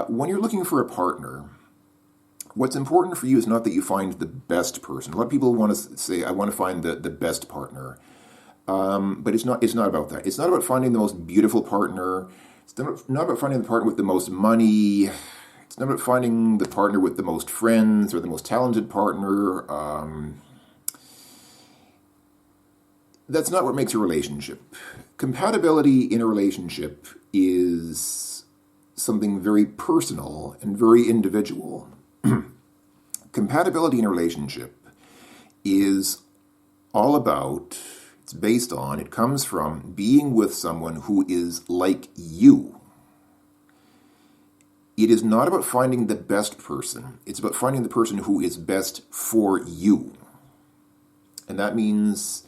When you're looking for a partner, what's important for you is not that you find the best person. A lot of people want to say, I want to find the best partner. But it's not about that. It's not about finding the most beautiful partner. It's not about finding the partner with the most money. It's not about finding the partner with the most friends or the most talented partner. That's not what makes a relationship. Compatibility in a relationship is something very personal and very individual. Compatibility in a relationship is all about, it comes from being with someone who is like you. It is not about finding the best person. It's about finding the person who is best for you. And that means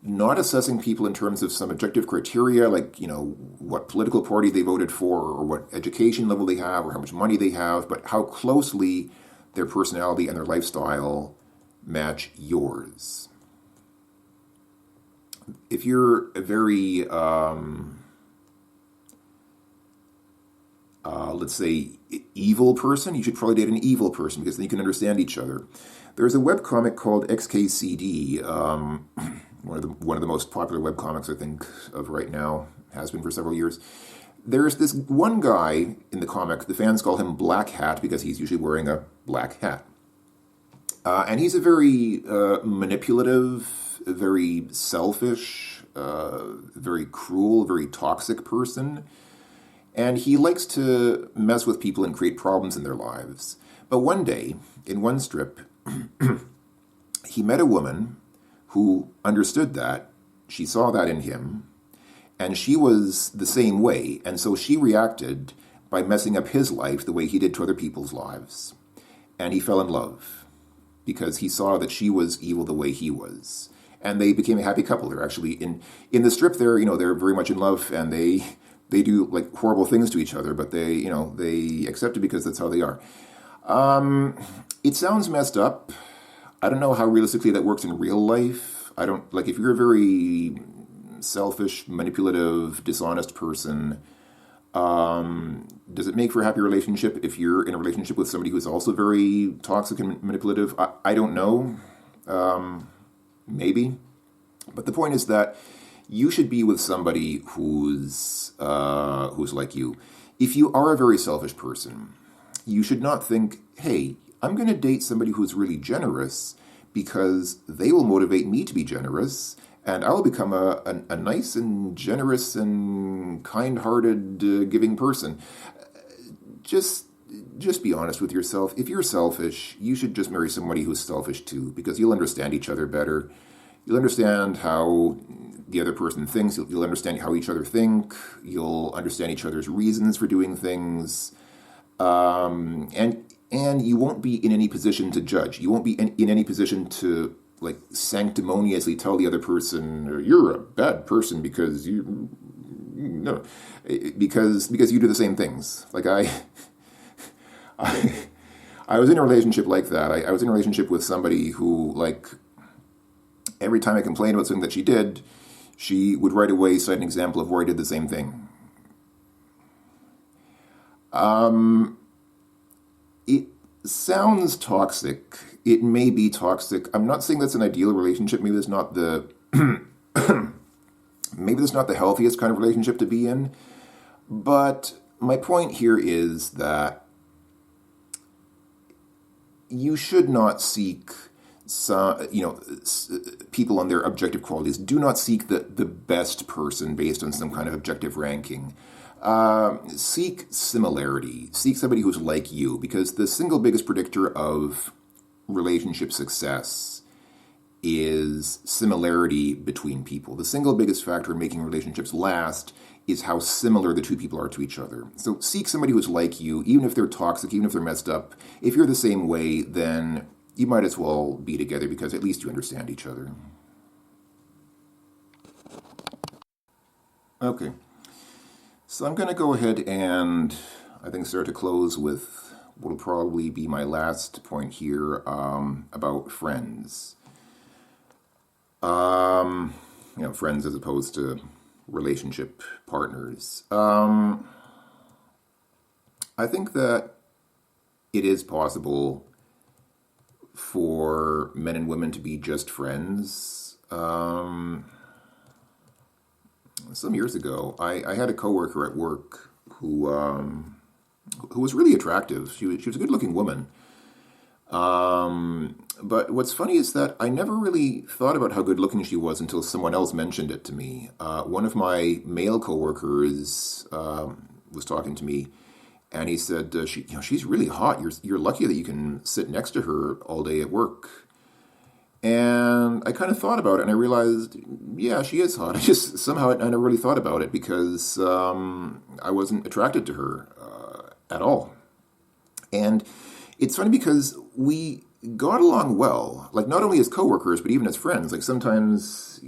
not assessing people in terms of some objective criteria, like, what political party they voted for or what education level they have or how much money they have, but how closely their personality and their lifestyle match yours. If you're a very, let's say, evil person, you should probably date an evil person because then you can understand each other. There's a webcomic called XKCD. one of the most popular webcomics I think of right now, has been for several years. There's this one guy in the comic, the fans call him Black Hat because he's usually wearing a black hat. And he's a very manipulative, very selfish, very cruel, very toxic person. And he likes to mess with people and create problems in their lives. But one day, in one strip, he met a woman who understood that. She saw that in him. And she was the same way, and so she reacted by messing up his life the way he did to other people's lives. And he fell in love because he saw that she was evil the way he was. And they became a happy couple. They're actually, in the strip there, they're very much in love, and they do like horrible things to each other, but they accept it because that's how they are. It sounds messed up. I don't know how realistically that works in real life. I don't, like, if you're a very selfish, manipulative, dishonest person, does it make for a happy relationship if you're in a relationship with somebody who's also very toxic and manipulative? I don't know. Maybe. But the point is that you should be with somebody who's like you. If you are a very selfish person, you should not think, hey, I'm going to date somebody who's really generous because they will motivate me to be generous, and I'll become a nice and generous and kind-hearted, giving person. Just be honest with yourself. If you're selfish, you should just marry somebody who's selfish too, because you'll understand each other better. You'll understand how the other person thinks. You'll understand how each other think. You'll understand each other's reasons for doing things. And you won't be in any position to judge. You won't be in any position to like sanctimoniously tell the other person, you're a bad person because because you do the same things. Like I was in a relationship like that. I was in a relationship with somebody who, like, every time I complained about something that she did, she would right away cite an example of where I did the same thing. It sounds toxic. It may be toxic. I'm not saying that's an ideal relationship. Maybe that's not the healthiest kind of relationship to be in. But my point here is that you should not seek people on their objective qualities. Do not seek the best person based on some kind of objective ranking. Seek similarity. Seek somebody who's like you, because the single biggest predictor of relationship success is similarity between people. The single biggest factor in making relationships last is how similar the two people are to each other. So seek somebody who's like you, even if they're toxic, even if they're messed up. If you're the same way, then you might as well be together because at least you understand each other. Okay. So I'm going to go ahead and I think start to close with what will probably be my last point here about friends. Friends as opposed to relationship partners. I think that it is possible for men and women to be just friends. Some years ago, I had a coworker at work who was really attractive. She was a good-looking woman. But what's funny is that I never really thought about how good-looking she was until someone else mentioned it to me. One of my male coworkers was talking to me, and he said, "She's really hot. You're lucky that you can sit next to her all day at work." And I kind of thought about it, and I realized, yeah, she is hot. I just somehow I never really thought about it because I wasn't attracted to her at all. And it's funny because we got along well, like not only as coworkers, but even as friends. Like sometimes,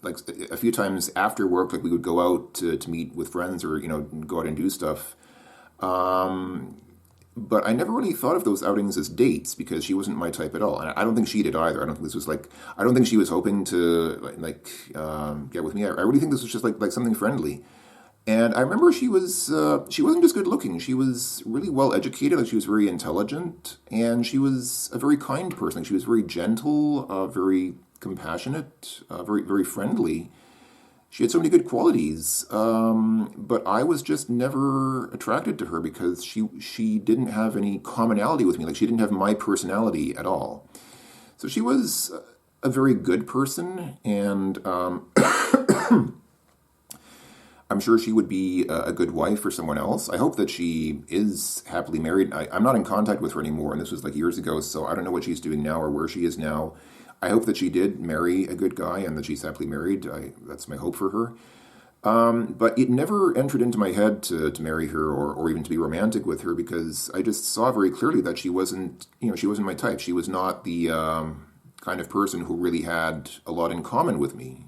like a few times after work, like we would go out to meet with friends or, go out and do stuff. But I never really thought of those outings as dates because she wasn't my type at all. And I don't think she did either. I don't think she was hoping to get with me. I really think this was just like something friendly. And I remember she wasn't just good looking. She was really well educated. Like she was very intelligent, and she was a very kind person. She was very gentle, very compassionate, very very friendly. She had so many good qualities, but I was just never attracted to her because she didn't have any commonality with me. Like she didn't have my personality at all. So she was a very good person, and I'm sure she would be a good wife for someone else. I hope that she is happily married. I'm not in contact with her anymore, and this was like years ago, so I don't know what she's doing now or where she is now. I hope that she did marry a good guy and that she's happily married. That's my hope for her. But it never entered into my head to marry her or even to be romantic with her because I just saw very clearly that she wasn't, she wasn't my type. She was not the kind of person who really had a lot in common with me.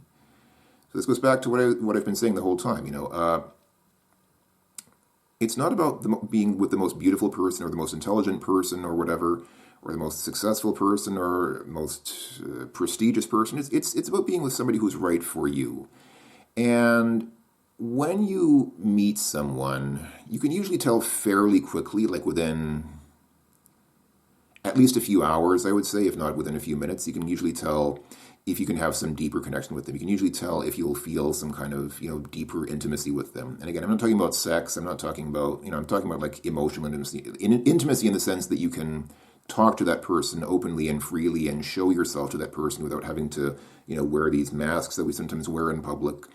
So this goes back to what I've been saying the whole time. It's not about being with the most beautiful person or the most intelligent person or whatever, or the most successful person or most prestigious person. It's about being with somebody who's right for you. And when you meet someone, you can usually tell fairly quickly, like within at least a few hours, I would say, if not within a few minutes, you can usually tell if you can have some deeper connection with them. You can usually tell if you'll feel some kind of, deeper intimacy with them. And again, I'm not talking about sex. I'm not talking about, I'm talking about like emotional intimacy. Intimacy in the sense that you can talk to that person openly and freely and show yourself to that person without having to, wear these masks that we sometimes wear in public.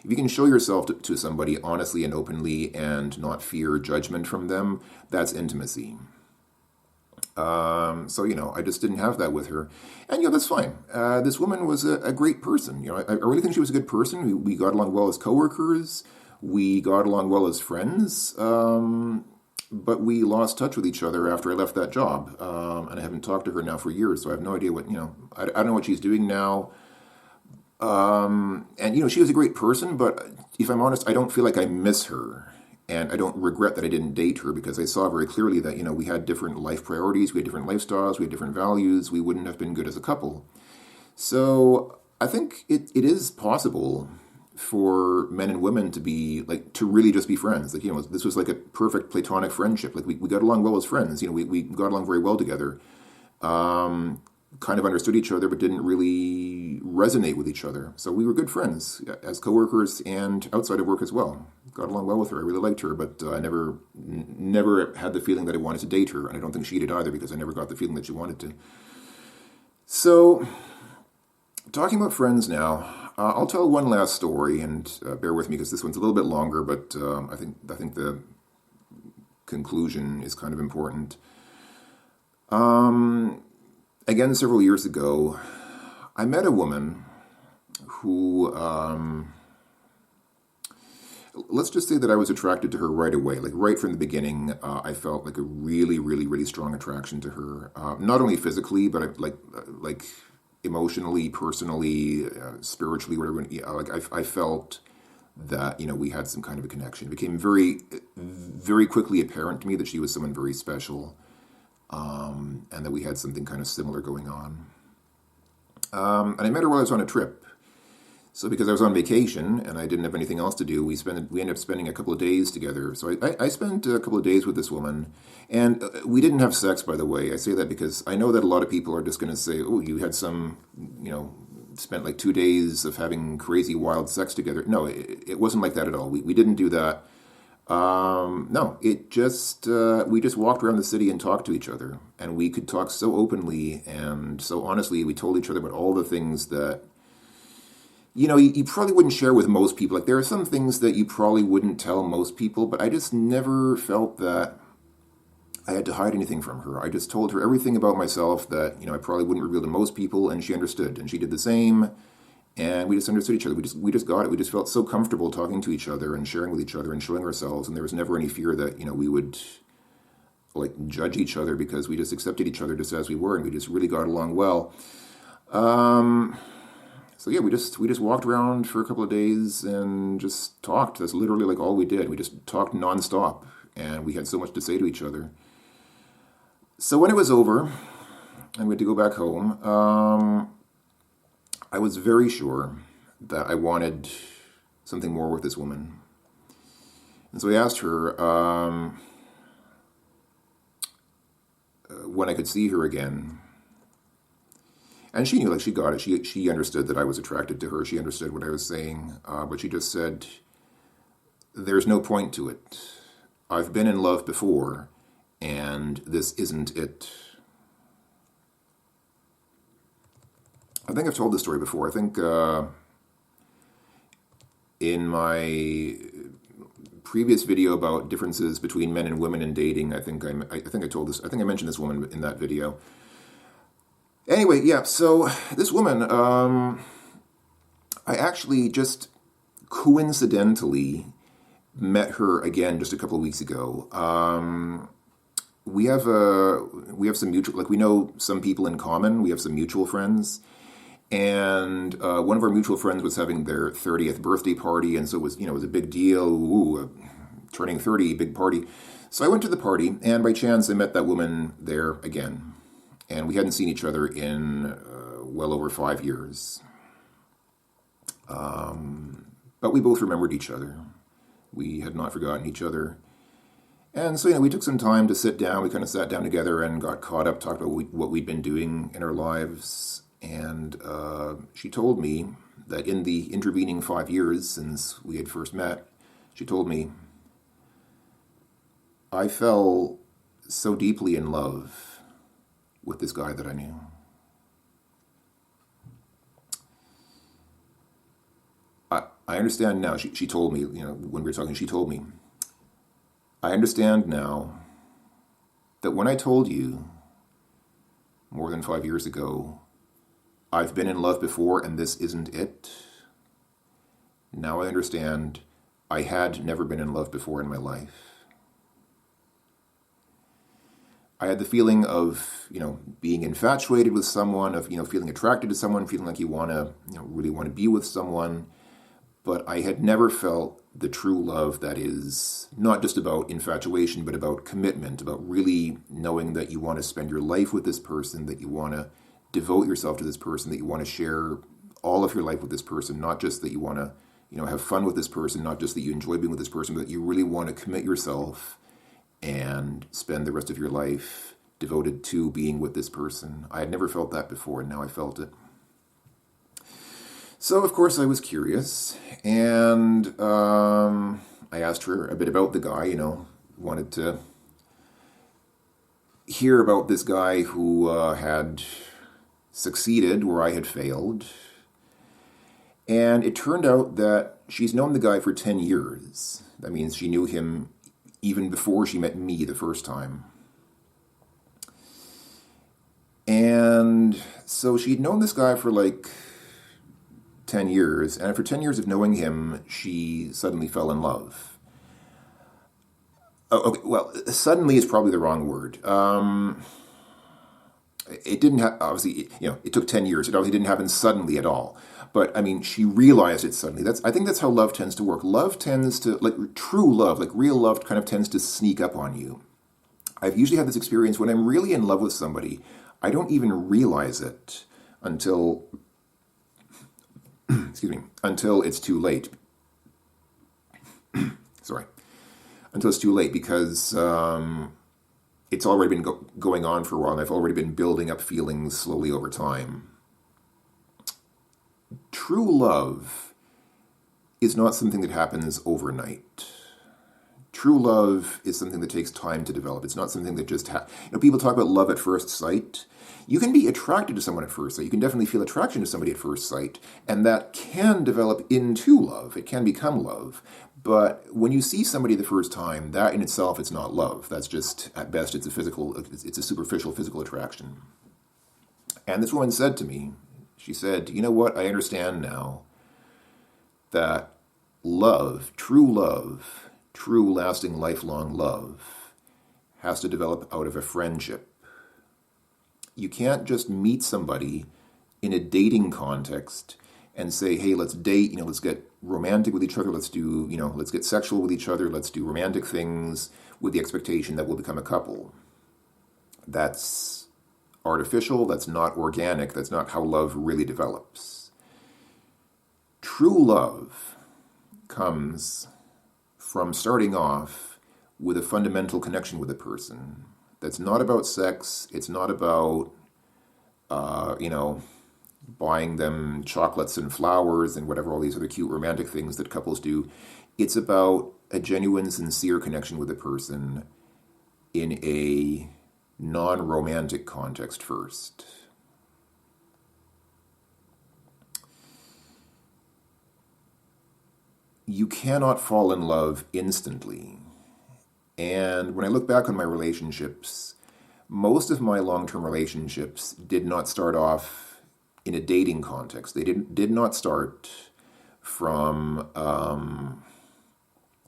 If you can show yourself to somebody honestly and openly and not fear judgment from them, that's intimacy. So, I just didn't have that with her. And, that's fine. This woman was a great person. I really think she was a good person. We got along well as coworkers. We got along well as friends. But we lost touch with each other after I left that job. And I haven't talked to her now for years, so I have no idea what, I don't know what she's doing now. And, she was a great person, but if I'm honest, I don't feel like I miss her. And I don't regret that I didn't date her because I saw very clearly that, we had different life priorities, we had different lifestyles, we had different values, we wouldn't have been good as a couple. So I think it is possible for men and women to be to really just be friends. This was like a perfect platonic friendship. Like we got along well as friends. We got along very well together. Kind of understood each other, but didn't really resonate with each other. So we were good friends as coworkers and outside of work as well. Got along well with her. I really liked her, but I never had the feeling that I wanted to date her, and I don't think she did either because I never got the feeling that she wanted to. So, talking about friends now, I'll tell one last story, and bear with me because this one's a little bit longer, but I think the conclusion is kind of important. Again, several years ago, I met a woman who, let's just say that I was attracted to her right away. Like right from the beginning, I felt like a really, really, really strong attraction to her. Not only physically, but like emotionally, personally, spiritually, whatever. I felt that, we had some kind of a connection. It became very, very quickly apparent to me that she was someone very special. And that we had something kind of similar going on. And I met her while I was on a trip. So because I was on vacation and I didn't have anything else to do, we ended up spending a couple of days together. So I spent a couple of days with this woman. And we didn't have sex, by the way. I say that because I know that a lot of people are just going to say, oh, you had some, spent like 2 days of having crazy, wild sex together. No, it wasn't like that at all. We didn't do that. No, it just, we just walked around the city and talked to each other, and we could talk so openly and so honestly. We told each other about all the things that, you probably wouldn't share with most people. Like there are some things that you probably wouldn't tell most people, but I just never felt that I had to hide anything from her. I just told her everything about myself that, I probably wouldn't reveal to most people, and she understood, and she did the same. And we just understood each other. We just got it. We just felt so comfortable talking to each other and sharing with each other and showing ourselves. And there was never any fear that, we would judge each other because we just accepted each other just as we were. And we just really got along well. So yeah, we just walked around for a couple of days and just talked. That's literally all we did. We just talked nonstop. And we had so much to say to each other. So when it was over and we had to go back home, I was very sure that I wanted something more with this woman. And so I asked her when I could see her again. And she knew, like, she got it. She understood that I was attracted to her. She understood what I was saying. But she just said, there's no point to it. I've been in love before, and this isn't it. I think I've told this story before. I think in my previous video about differences between men and women in dating, I think I told this. I think I mentioned this woman in that video. Anyway, yeah. So this woman, I actually just coincidentally met her again just a couple of weeks ago. We have some mutual, like, we know some people in common. We have some mutual friends. And one of our mutual friends was having their 30th birthday party, and so it was, it was a big deal. Ooh, turning 30, big party. So I went to the party, and by chance I met that woman there again. And we hadn't seen each other in well over 5 years. But we both remembered each other. We had not forgotten each other. And so, we took some time to sit down. We kind of sat down together and got caught up, talked about what we'd been doing in our lives. And she told me that in the intervening 5 years since we had first met, she told me, I fell so deeply in love with this guy that I knew. I understand now, she told me, when we were talking, she told me, I understand now that when I told you more than 5 years ago, I've been in love before and this isn't it. Now I understand I had never been in love before in my life. I had the feeling of, being infatuated with someone, of, feeling attracted to someone, feeling like you want to, really want to be with someone. But I had never felt the true love that is not just about infatuation, but about commitment, about really knowing that you want to spend your life with this person, that you want to devote yourself to this person, that you want to share all of your life with this person, not just that you want to, have fun with this person, not just that you enjoy being with this person, but that you really want to commit yourself and spend the rest of your life devoted to being with this person. I had never felt that before, and now I felt it. So, of course, I was curious, and I asked her a bit about the guy, wanted to hear about this guy who had succeeded where I had failed. And it turned out that she's known the guy for 10 years. That means she knew him even before she met me the first time. And so she'd known this guy for 10 years, and after 10 years of knowing him, she suddenly fell in love. Oh, okay, well, suddenly is probably the wrong word. It didn't have, obviously, it took 10 years. It obviously didn't happen suddenly at all. But, she realized it suddenly. I think that's how love tends to work. Love tends to, true love, real love kind of tends to sneak up on you. I've usually had this experience when I'm really in love with somebody, I don't even realize it until until it's too late. Sorry. Until it's too late, because it's already been going on for a while, and I've already been building up feelings slowly over time. True love is not something that happens overnight. True love is something that takes time to develop. It's not something that just people talk about love at first sight. You can be attracted to someone at first sight. You can definitely feel attraction to somebody at first sight, and that can develop into love. It can become love. But when you see somebody the first time, that in itself is not love. That's just, at best, it's a superficial physical attraction. And this woman said to me, she said, you know what, I understand now that love, true lasting, lifelong love, has to develop out of a friendship. You can't just meet somebody in a dating context and say, hey, let's date, let's get romantic with each other, let's get sexual with each other, let's do romantic things with the expectation that we'll become a couple. That's artificial, that's not organic, that's not how love really develops. True love comes from starting off with a fundamental connection with a person. That's not about sex, it's not about, buying them chocolates and flowers and whatever all these other cute romantic things that couples do. It's about a genuine, sincere connection with a person in a non-romantic context first. You cannot fall in love instantly. And when I look back on my relationships, most of my long-term relationships did not start off in a dating context. They did not start from,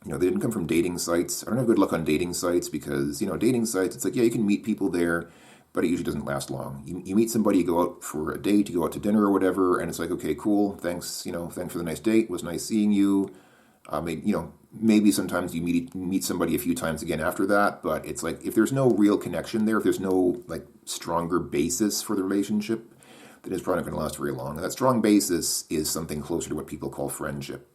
they didn't come from dating sites. I don't have good luck on dating sites because, dating sites, it's like, yeah, you can meet people there, but it usually doesn't last long. You meet somebody, you go out for a date, you go out to dinner or whatever, and it's like, okay, cool, thanks, thanks for the nice date, it was nice seeing you. Maybe sometimes you meet somebody a few times again after that, but it's like if there's no real connection there, if there's no like stronger basis for the relationship, then it's probably not going to last very long. And that strong basis is something closer to what people call friendship.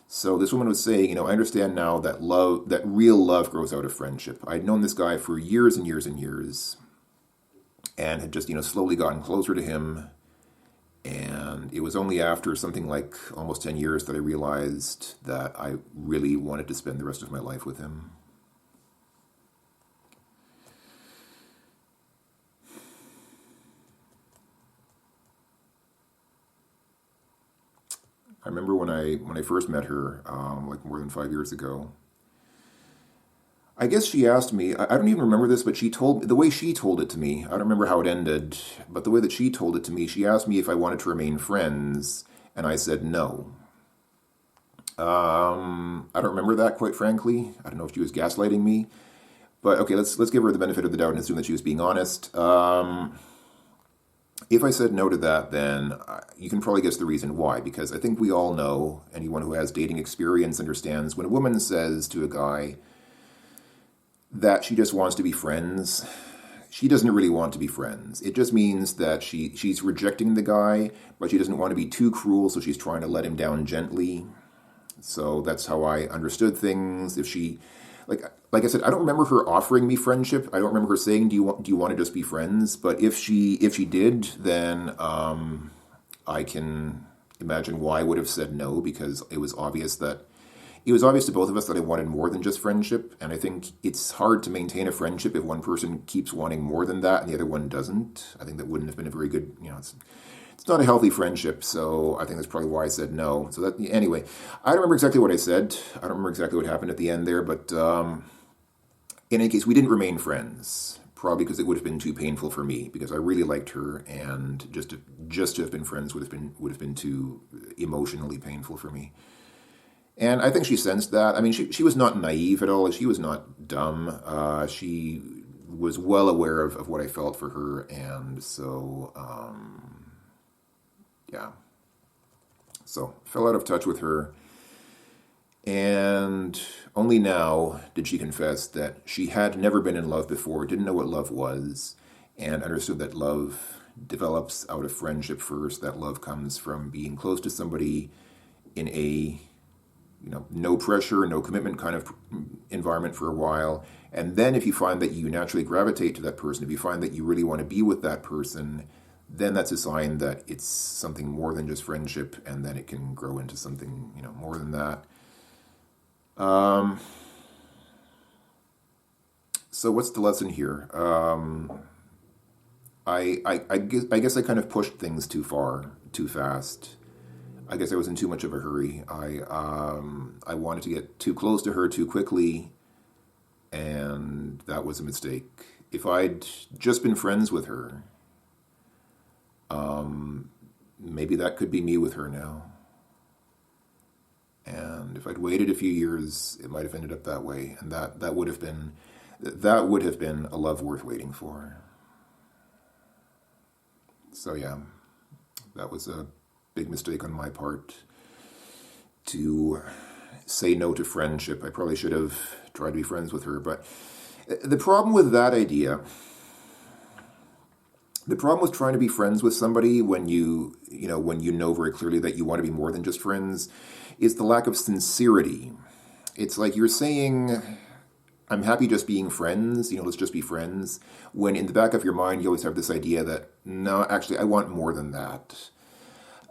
So this woman was saying, I understand now that real love grows out of friendship. I'd known this guy for years and years and years, and had just slowly gotten closer to him. And it was only after something like almost 10 years that I realized that I really wanted to spend the rest of my life with him. I remember when I first met her, like more than 5 years ago. I guess she asked me, I don't even remember this, but the way she told it to me, I don't remember how it ended, but the way that she told it to me, she asked me if I wanted to remain friends, and I said no. I don't remember that, quite frankly. I don't know if she was gaslighting me, but okay, let's give her the benefit of the doubt and assume that she was being honest. If I said no to that, then you can probably guess the reason why, because I think we all know, anyone who has dating experience understands, when a woman says to a guy that she just wants to be friends, she doesn't really want to be friends. It just means that she's rejecting the guy, but she doesn't want to be too cruel, so she's trying to let him down gently. So that's how I understood things. If she, like I said, I don't remember her offering me friendship. I don't remember her saying, do you want to just be friends? But if she did, then I can imagine why I would have said no, because it was obvious to both of us that I wanted more than just friendship, and I think it's hard to maintain a friendship if one person keeps wanting more than that and the other one doesn't. I think that wouldn't have been a very good, it's not a healthy friendship, so I think that's probably why I said no. So that, anyway, I don't remember exactly what I said. I don't remember exactly what happened at the end there, but in any case, we didn't remain friends, probably because it would have been too painful for me, because I really liked her, and just to have been friends would have been too emotionally painful for me. And I think she sensed that. I mean, she was not naive at all. She was not dumb. She was well aware of what I felt for her. And so, yeah. So, fell out of touch with her. And only now did she confess that she had never been in love before, didn't know what love was, and understood that love develops out of friendship first. That love comes from being close to somebody in a no pressure, no commitment kind of environment for a while. And then if you find that you naturally gravitate to that person, if you find that you really want to be with that person, then that's a sign that it's something more than just friendship, and then it can grow into something, more than that. So what's the lesson here? I guess I kind of pushed things too far, too fast. I guess I was in too much of a hurry. I wanted to get too close to her too quickly, and that was a mistake. If I'd just been friends with her, maybe that could be me with her now. And if I'd waited a few years, it might have ended up that way, and that would have been a love worth waiting for. So yeah, that was a big mistake on my part to say no to friendship. I probably should have tried to be friends with her, but the problem with that idea, the problem with trying to be friends with somebody when you know very clearly that you want to be more than just friends, is the lack of sincerity. It's like you're saying, I'm happy just being friends, let's just be friends. When in the back of your mind, you always have this idea that, no, actually, I want more than that.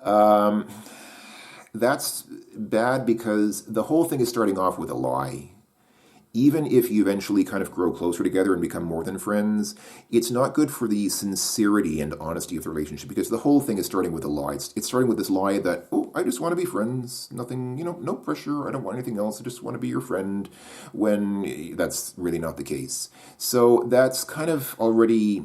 Um, that's bad because the whole thing is starting off with a lie. Even if you eventually kind of grow closer together and become more than friends, it's not good for the sincerity and honesty of the relationship because the whole thing is starting with a lie. It's starting with this lie that, oh, I just want to be friends. Nothing, no pressure. I don't want anything else. I just want to be your friend, when that's really not the case. So that's kind of already,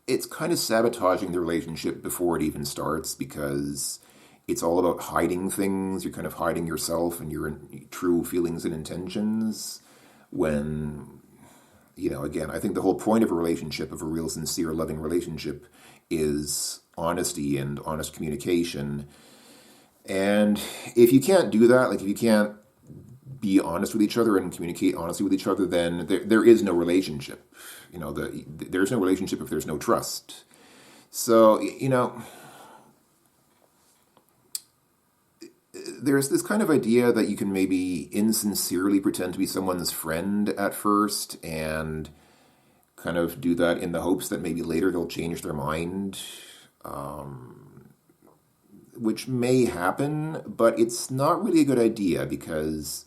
it's kind of sabotaging the relationship before it even starts because it's all about hiding things. You're kind of hiding yourself and your true feelings and intentions when, again, I think the whole point of a relationship, of a real, sincere, loving relationship, is honesty and honest communication. And if you can't do that, like if you can't be honest with each other and communicate honestly with each other, then there is no relationship. There's no relationship if there's no trust. So, there's this kind of idea that you can maybe insincerely pretend to be someone's friend at first and kind of do that in the hopes that maybe later they'll change their mind, which may happen, but it's not really a good idea because,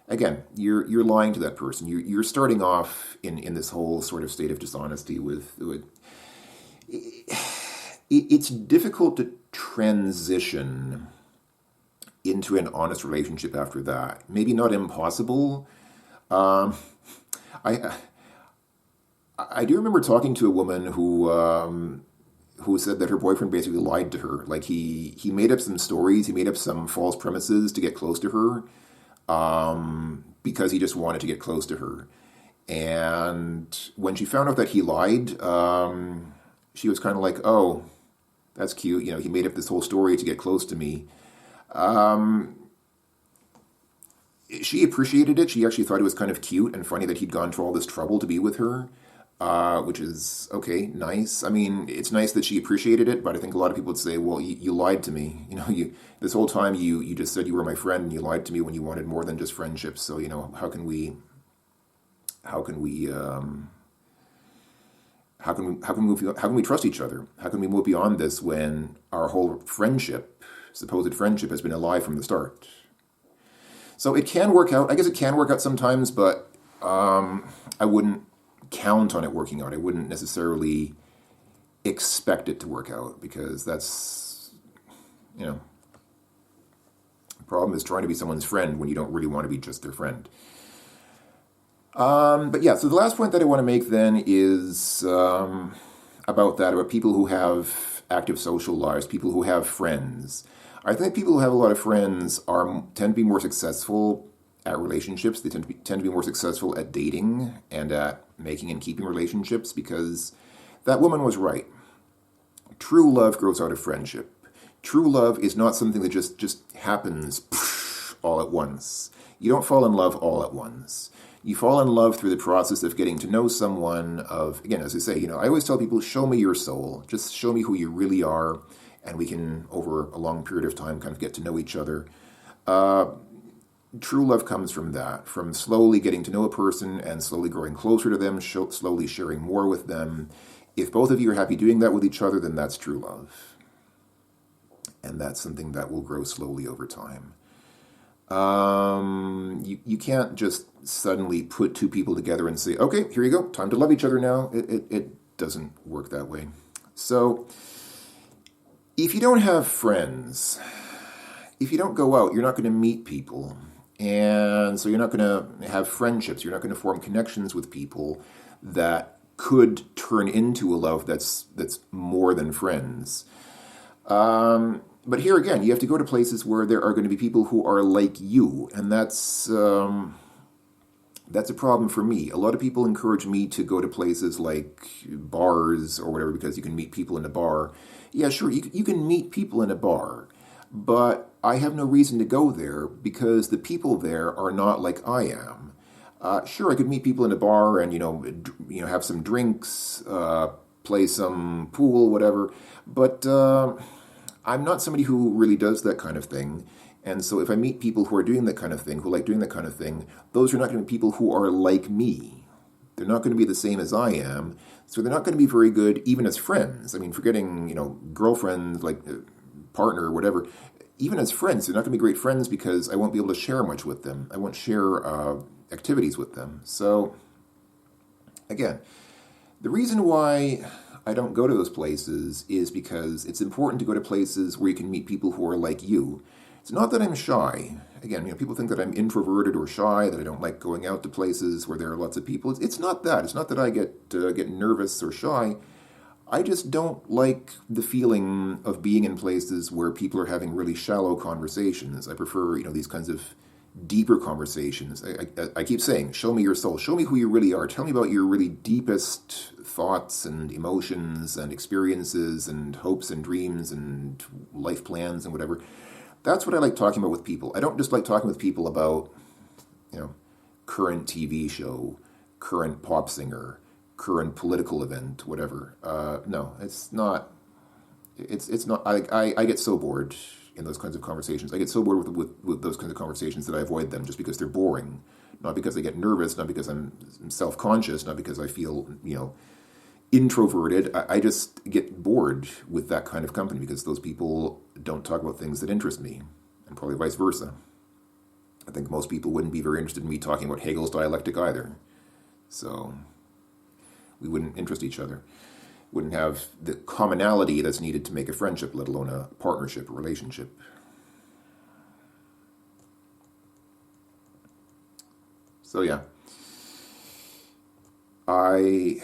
again, you're lying to that person. You're starting off in this whole sort of state of dishonesty with it's difficult to transition into an honest relationship after that. Maybe not impossible. I I do remember talking to a woman who said that her boyfriend basically lied to her. Like he made up some stories, he made up some false premises to get close to her, because he just wanted to get close to her. And when she found out that he lied, she was kind of like, "Oh, that's cute. He made up this whole story to get close to me." She appreciated it. She actually thought it was kind of cute and funny that he'd gone to all this trouble to be with her, which is, okay, nice. I mean, it's nice that she appreciated it, but I think a lot of people would say, well, you lied to me. This whole time you just said you were my friend and you lied to me when you wanted more than just friendship. So, how can we trust each other? How can we move beyond this when our whole supposed friendship, has been a lie from the start? So it can work out. I guess it can work out sometimes, but I wouldn't count on it working out. I wouldn't necessarily expect it to work out because that's, the problem is trying to be someone's friend when you don't really want to be just their friend. But yeah, so the last point that I want to make then is about people who have active social lives, people who have friends. I think people who have a lot of friends tend to be more successful at relationships. They tend to be more successful at dating and at making and keeping relationships because that woman was right. True love grows out of friendship. True love is not something that just happens all at once. You don't fall in love all at once. You fall in love through the process of getting to know someone, again, as I say, I always tell people, show me your soul. Just show me who you really are, and we can, over a long period of time, kind of get to know each other. True love comes from that, from slowly getting to know a person and slowly growing closer to them, slowly sharing more with them. If both of you are happy doing that with each other, then that's true love. And that's something that will grow slowly over time. You can't just suddenly put two people together and say, okay, here you go, time to love each other now. It doesn't work that way. So if you don't have friends, if you don't go out, you're not going to meet people. And so you're not going to have friendships. You're not going to form connections with people that could turn into a love that's more than friends. But here again, you have to go to places where there are going to be people who are like you, and that's a problem for me. A lot of people encourage me to go to places like bars or whatever because you can meet people in a bar. Yeah, sure, you can meet people in a bar, but I have no reason to go there because the people there are not like I am. Sure, I could meet people in a bar and have some drinks, play some pool, whatever, but I'm not somebody who really does that kind of thing. And so if I meet people who are doing that kind of thing, who like doing that kind of thing, those are not going to be people who are like me. They're not going to be the same as I am. So they're not going to be very good even as friends. I mean, forgetting, girlfriend, like partner or whatever, even as friends, they're not going to be great friends because I won't be able to share much with them. I won't share activities with them. So, again, the reason why I don't go to those places is because it's important to go to places where you can meet people who are like you. It's not that I'm shy. Again, people think that I'm introverted or shy, that I don't like going out to places where there are lots of people. It's not that. It's not that I get nervous or shy. I just don't like the feeling of being in places where people are having really shallow conversations. I prefer, these kinds of deeper conversations. I keep saying, show me your soul. Show me who you really are. Tell me about your really deepest thoughts and emotions and experiences and hopes and dreams and life plans and whatever. That's what I like talking about with people. I don't just like talking with people about, current TV show, current pop singer, current political event, whatever. No, it's not. It's not. I get so bored in those kinds of conversations. I get so bored with those kinds of conversations that I avoid them just because they're boring. Not because I get nervous, not because I'm self-conscious, not because I feel, introverted. I just get bored with that kind of company because those people don't talk about things that interest me, and probably vice versa. I think most people wouldn't be very interested in me talking about Hegel's dialectic either. So we wouldn't interest each other. Wouldn't have the commonality that's needed to make a friendship, let alone a partnership, a relationship. So yeah, I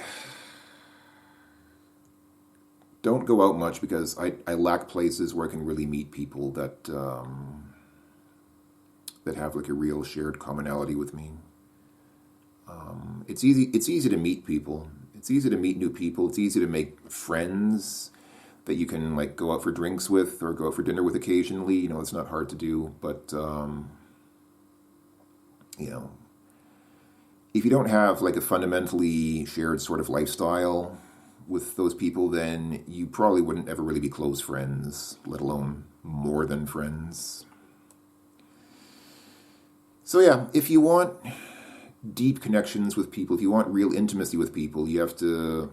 don't go out much because I lack places where I can really meet people that that have like a real shared commonality with me. It's easy to meet people. It's easy to meet new people. It's easy to make friends that you can like go out for drinks with or go out for dinner with occasionally. It's not hard to do, but if you don't have like a fundamentally shared sort of lifestyle with those people, then you probably wouldn't ever really be close friends, let alone more than friends. So yeah, if you want deep connections with people, if you want real intimacy with people, they have to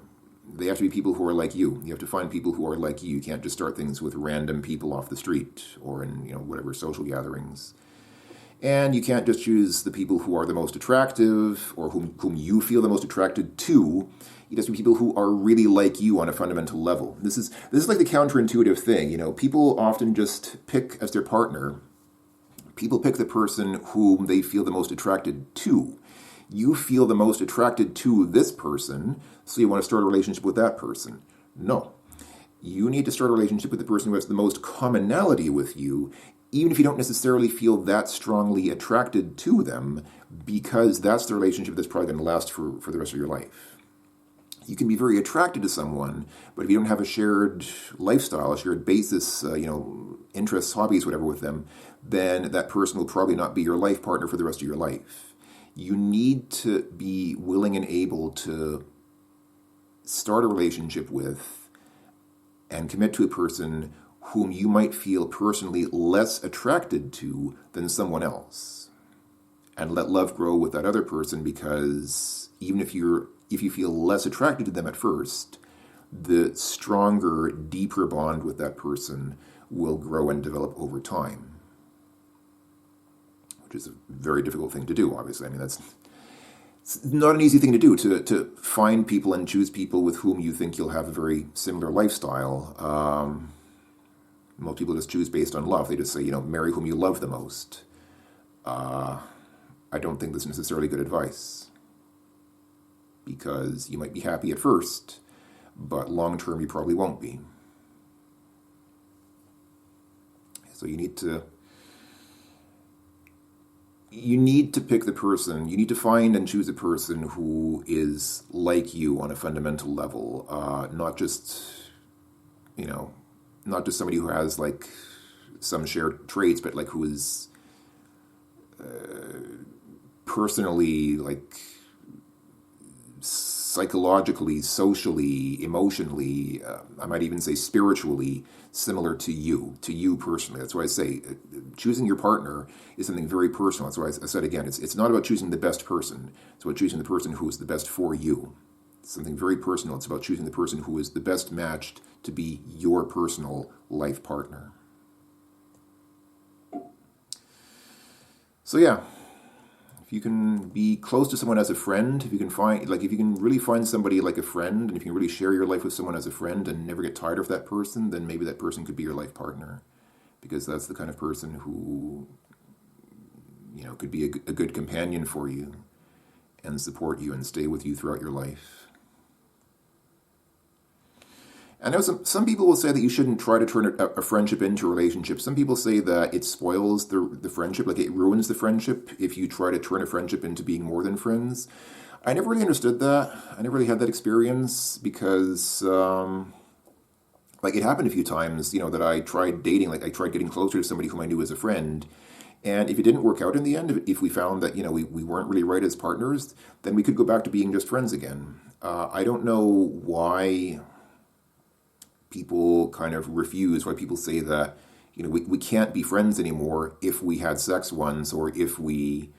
be people who are like you. You have to find people who are like you. You can't just start things with random people off the street or in, whatever social gatherings. And you can't just choose the people who are the most attractive or whom you feel the most attracted to. It has to be people who are really like you on a fundamental level. This is like the counterintuitive thing. People often just pick as their partner. People pick the person whom they feel the most attracted to. You feel the most attracted to this person, so you want to start a relationship with that person. No. You need to start a relationship with the person who has the most commonality with you, even if you don't necessarily feel that strongly attracted to them, because that's the relationship that's probably going to last for the rest of your life. You can be very attracted to someone, but if you don't have a shared lifestyle, a shared basis, interests, hobbies, whatever with them, then that person will probably not be your life partner for the rest of your life. You need to be willing and able to start a relationship with and commit to a person whom you might feel personally less attracted to than someone else. And let love grow with that other person, because even if you feel less attracted to them at first, the stronger, deeper bond with that person will grow and develop over time. Which is a very difficult thing to do, obviously. I mean, it's not an easy thing to do, to find people and choose people with whom you think you'll have a very similar lifestyle. Most people just choose based on love. They just say, marry whom you love the most. I don't think that's necessarily good advice, because you might be happy at first, but long term you probably won't be. So you need to pick the person. You need to find and choose a person who is like you on a fundamental level, not just somebody who has like some shared traits, but like who is personally like psychologically, socially, emotionally, I might even say spiritually similar to you personally. That's why I say choosing your partner is something very personal. That's why I said again, it's not about choosing the best person. It's about choosing the person who is the best for you. It's something very personal. It's about choosing the person who is the best matched to be your personal life partner. So yeah, if you can be close to someone as a friend, if you can if you can really find somebody like a friend, and if you can really share your life with someone as a friend and never get tired of that person, then maybe that person could be your life partner, because that's the kind of person who, could be a good companion for you and support you and stay with you throughout your life. I know some people will say that you shouldn't try to turn a friendship into a relationship. Some people say that it spoils the friendship, like it ruins the friendship if you try to turn a friendship into being more than friends. I never really understood that. I never really had that experience because, it happened a few times, that I tried dating, I tried getting closer to somebody whom I knew as a friend. And if it didn't work out in the end, if we found that, we weren't really right as partners, then we could go back to being just friends again. I don't know why people kind of refuse, why people say that, we can't be friends anymore if we had sex once, or if we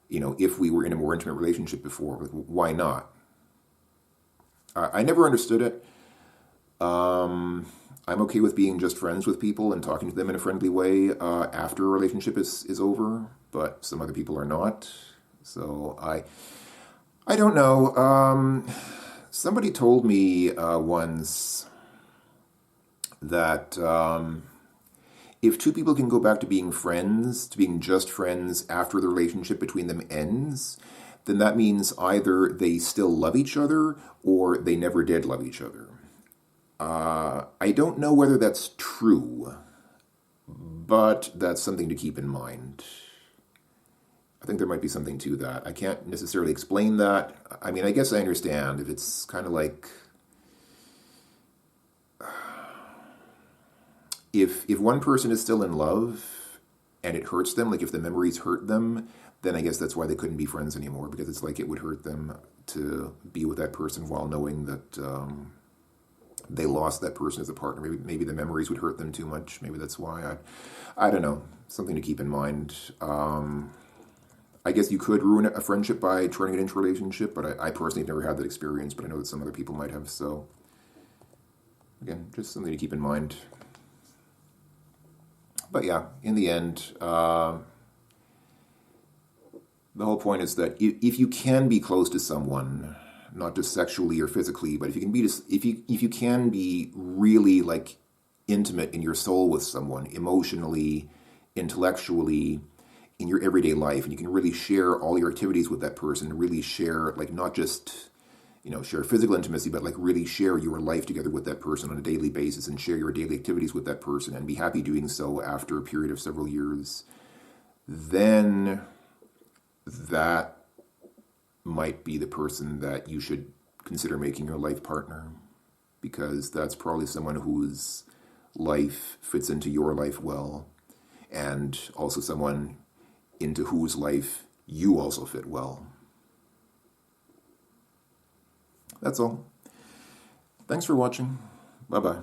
were in a more intimate relationship before. Why not? I never understood it. I'm okay with being just friends with people and talking to them in a friendly way after a relationship is over, but some other people are not. So I don't know. Somebody told me once that if two people can go back to being friends, to being just friends after the relationship between them ends, then that means either they still love each other or they never did love each other. I don't know whether that's true, but that's something to keep in mind. I think there might be something to that. I can't necessarily explain that. I mean, I guess I understand if it's kind of like, if one person is still in love and it hurts them, like if the memories hurt them, then I guess that's why they couldn't be friends anymore, because it's like it would hurt them to be with that person while knowing that they lost that person as a partner. Maybe the memories would hurt them too much. Maybe that's why. I don't know. Something to keep in mind. I guess you could ruin a friendship by turning it into a relationship, but I personally have never had that experience, but I know that some other people might have. So again, just something to keep in mind. But yeah, in the end, the whole point is that if you can be close to someone, not just sexually or physically, but if you can be really like intimate in your soul with someone, emotionally, intellectually, in your everyday life, and you can really share all your activities with that person, really share, like, not just share physical intimacy, but like really share your life together with that person on a daily basis and share your daily activities with that person and be happy doing so after a period of several years, then that might be the person that you should consider making your life partner, because that's probably someone whose life fits into your life well, and also someone into whose life you also fit well. That's all. Thanks for watching. Bye-bye.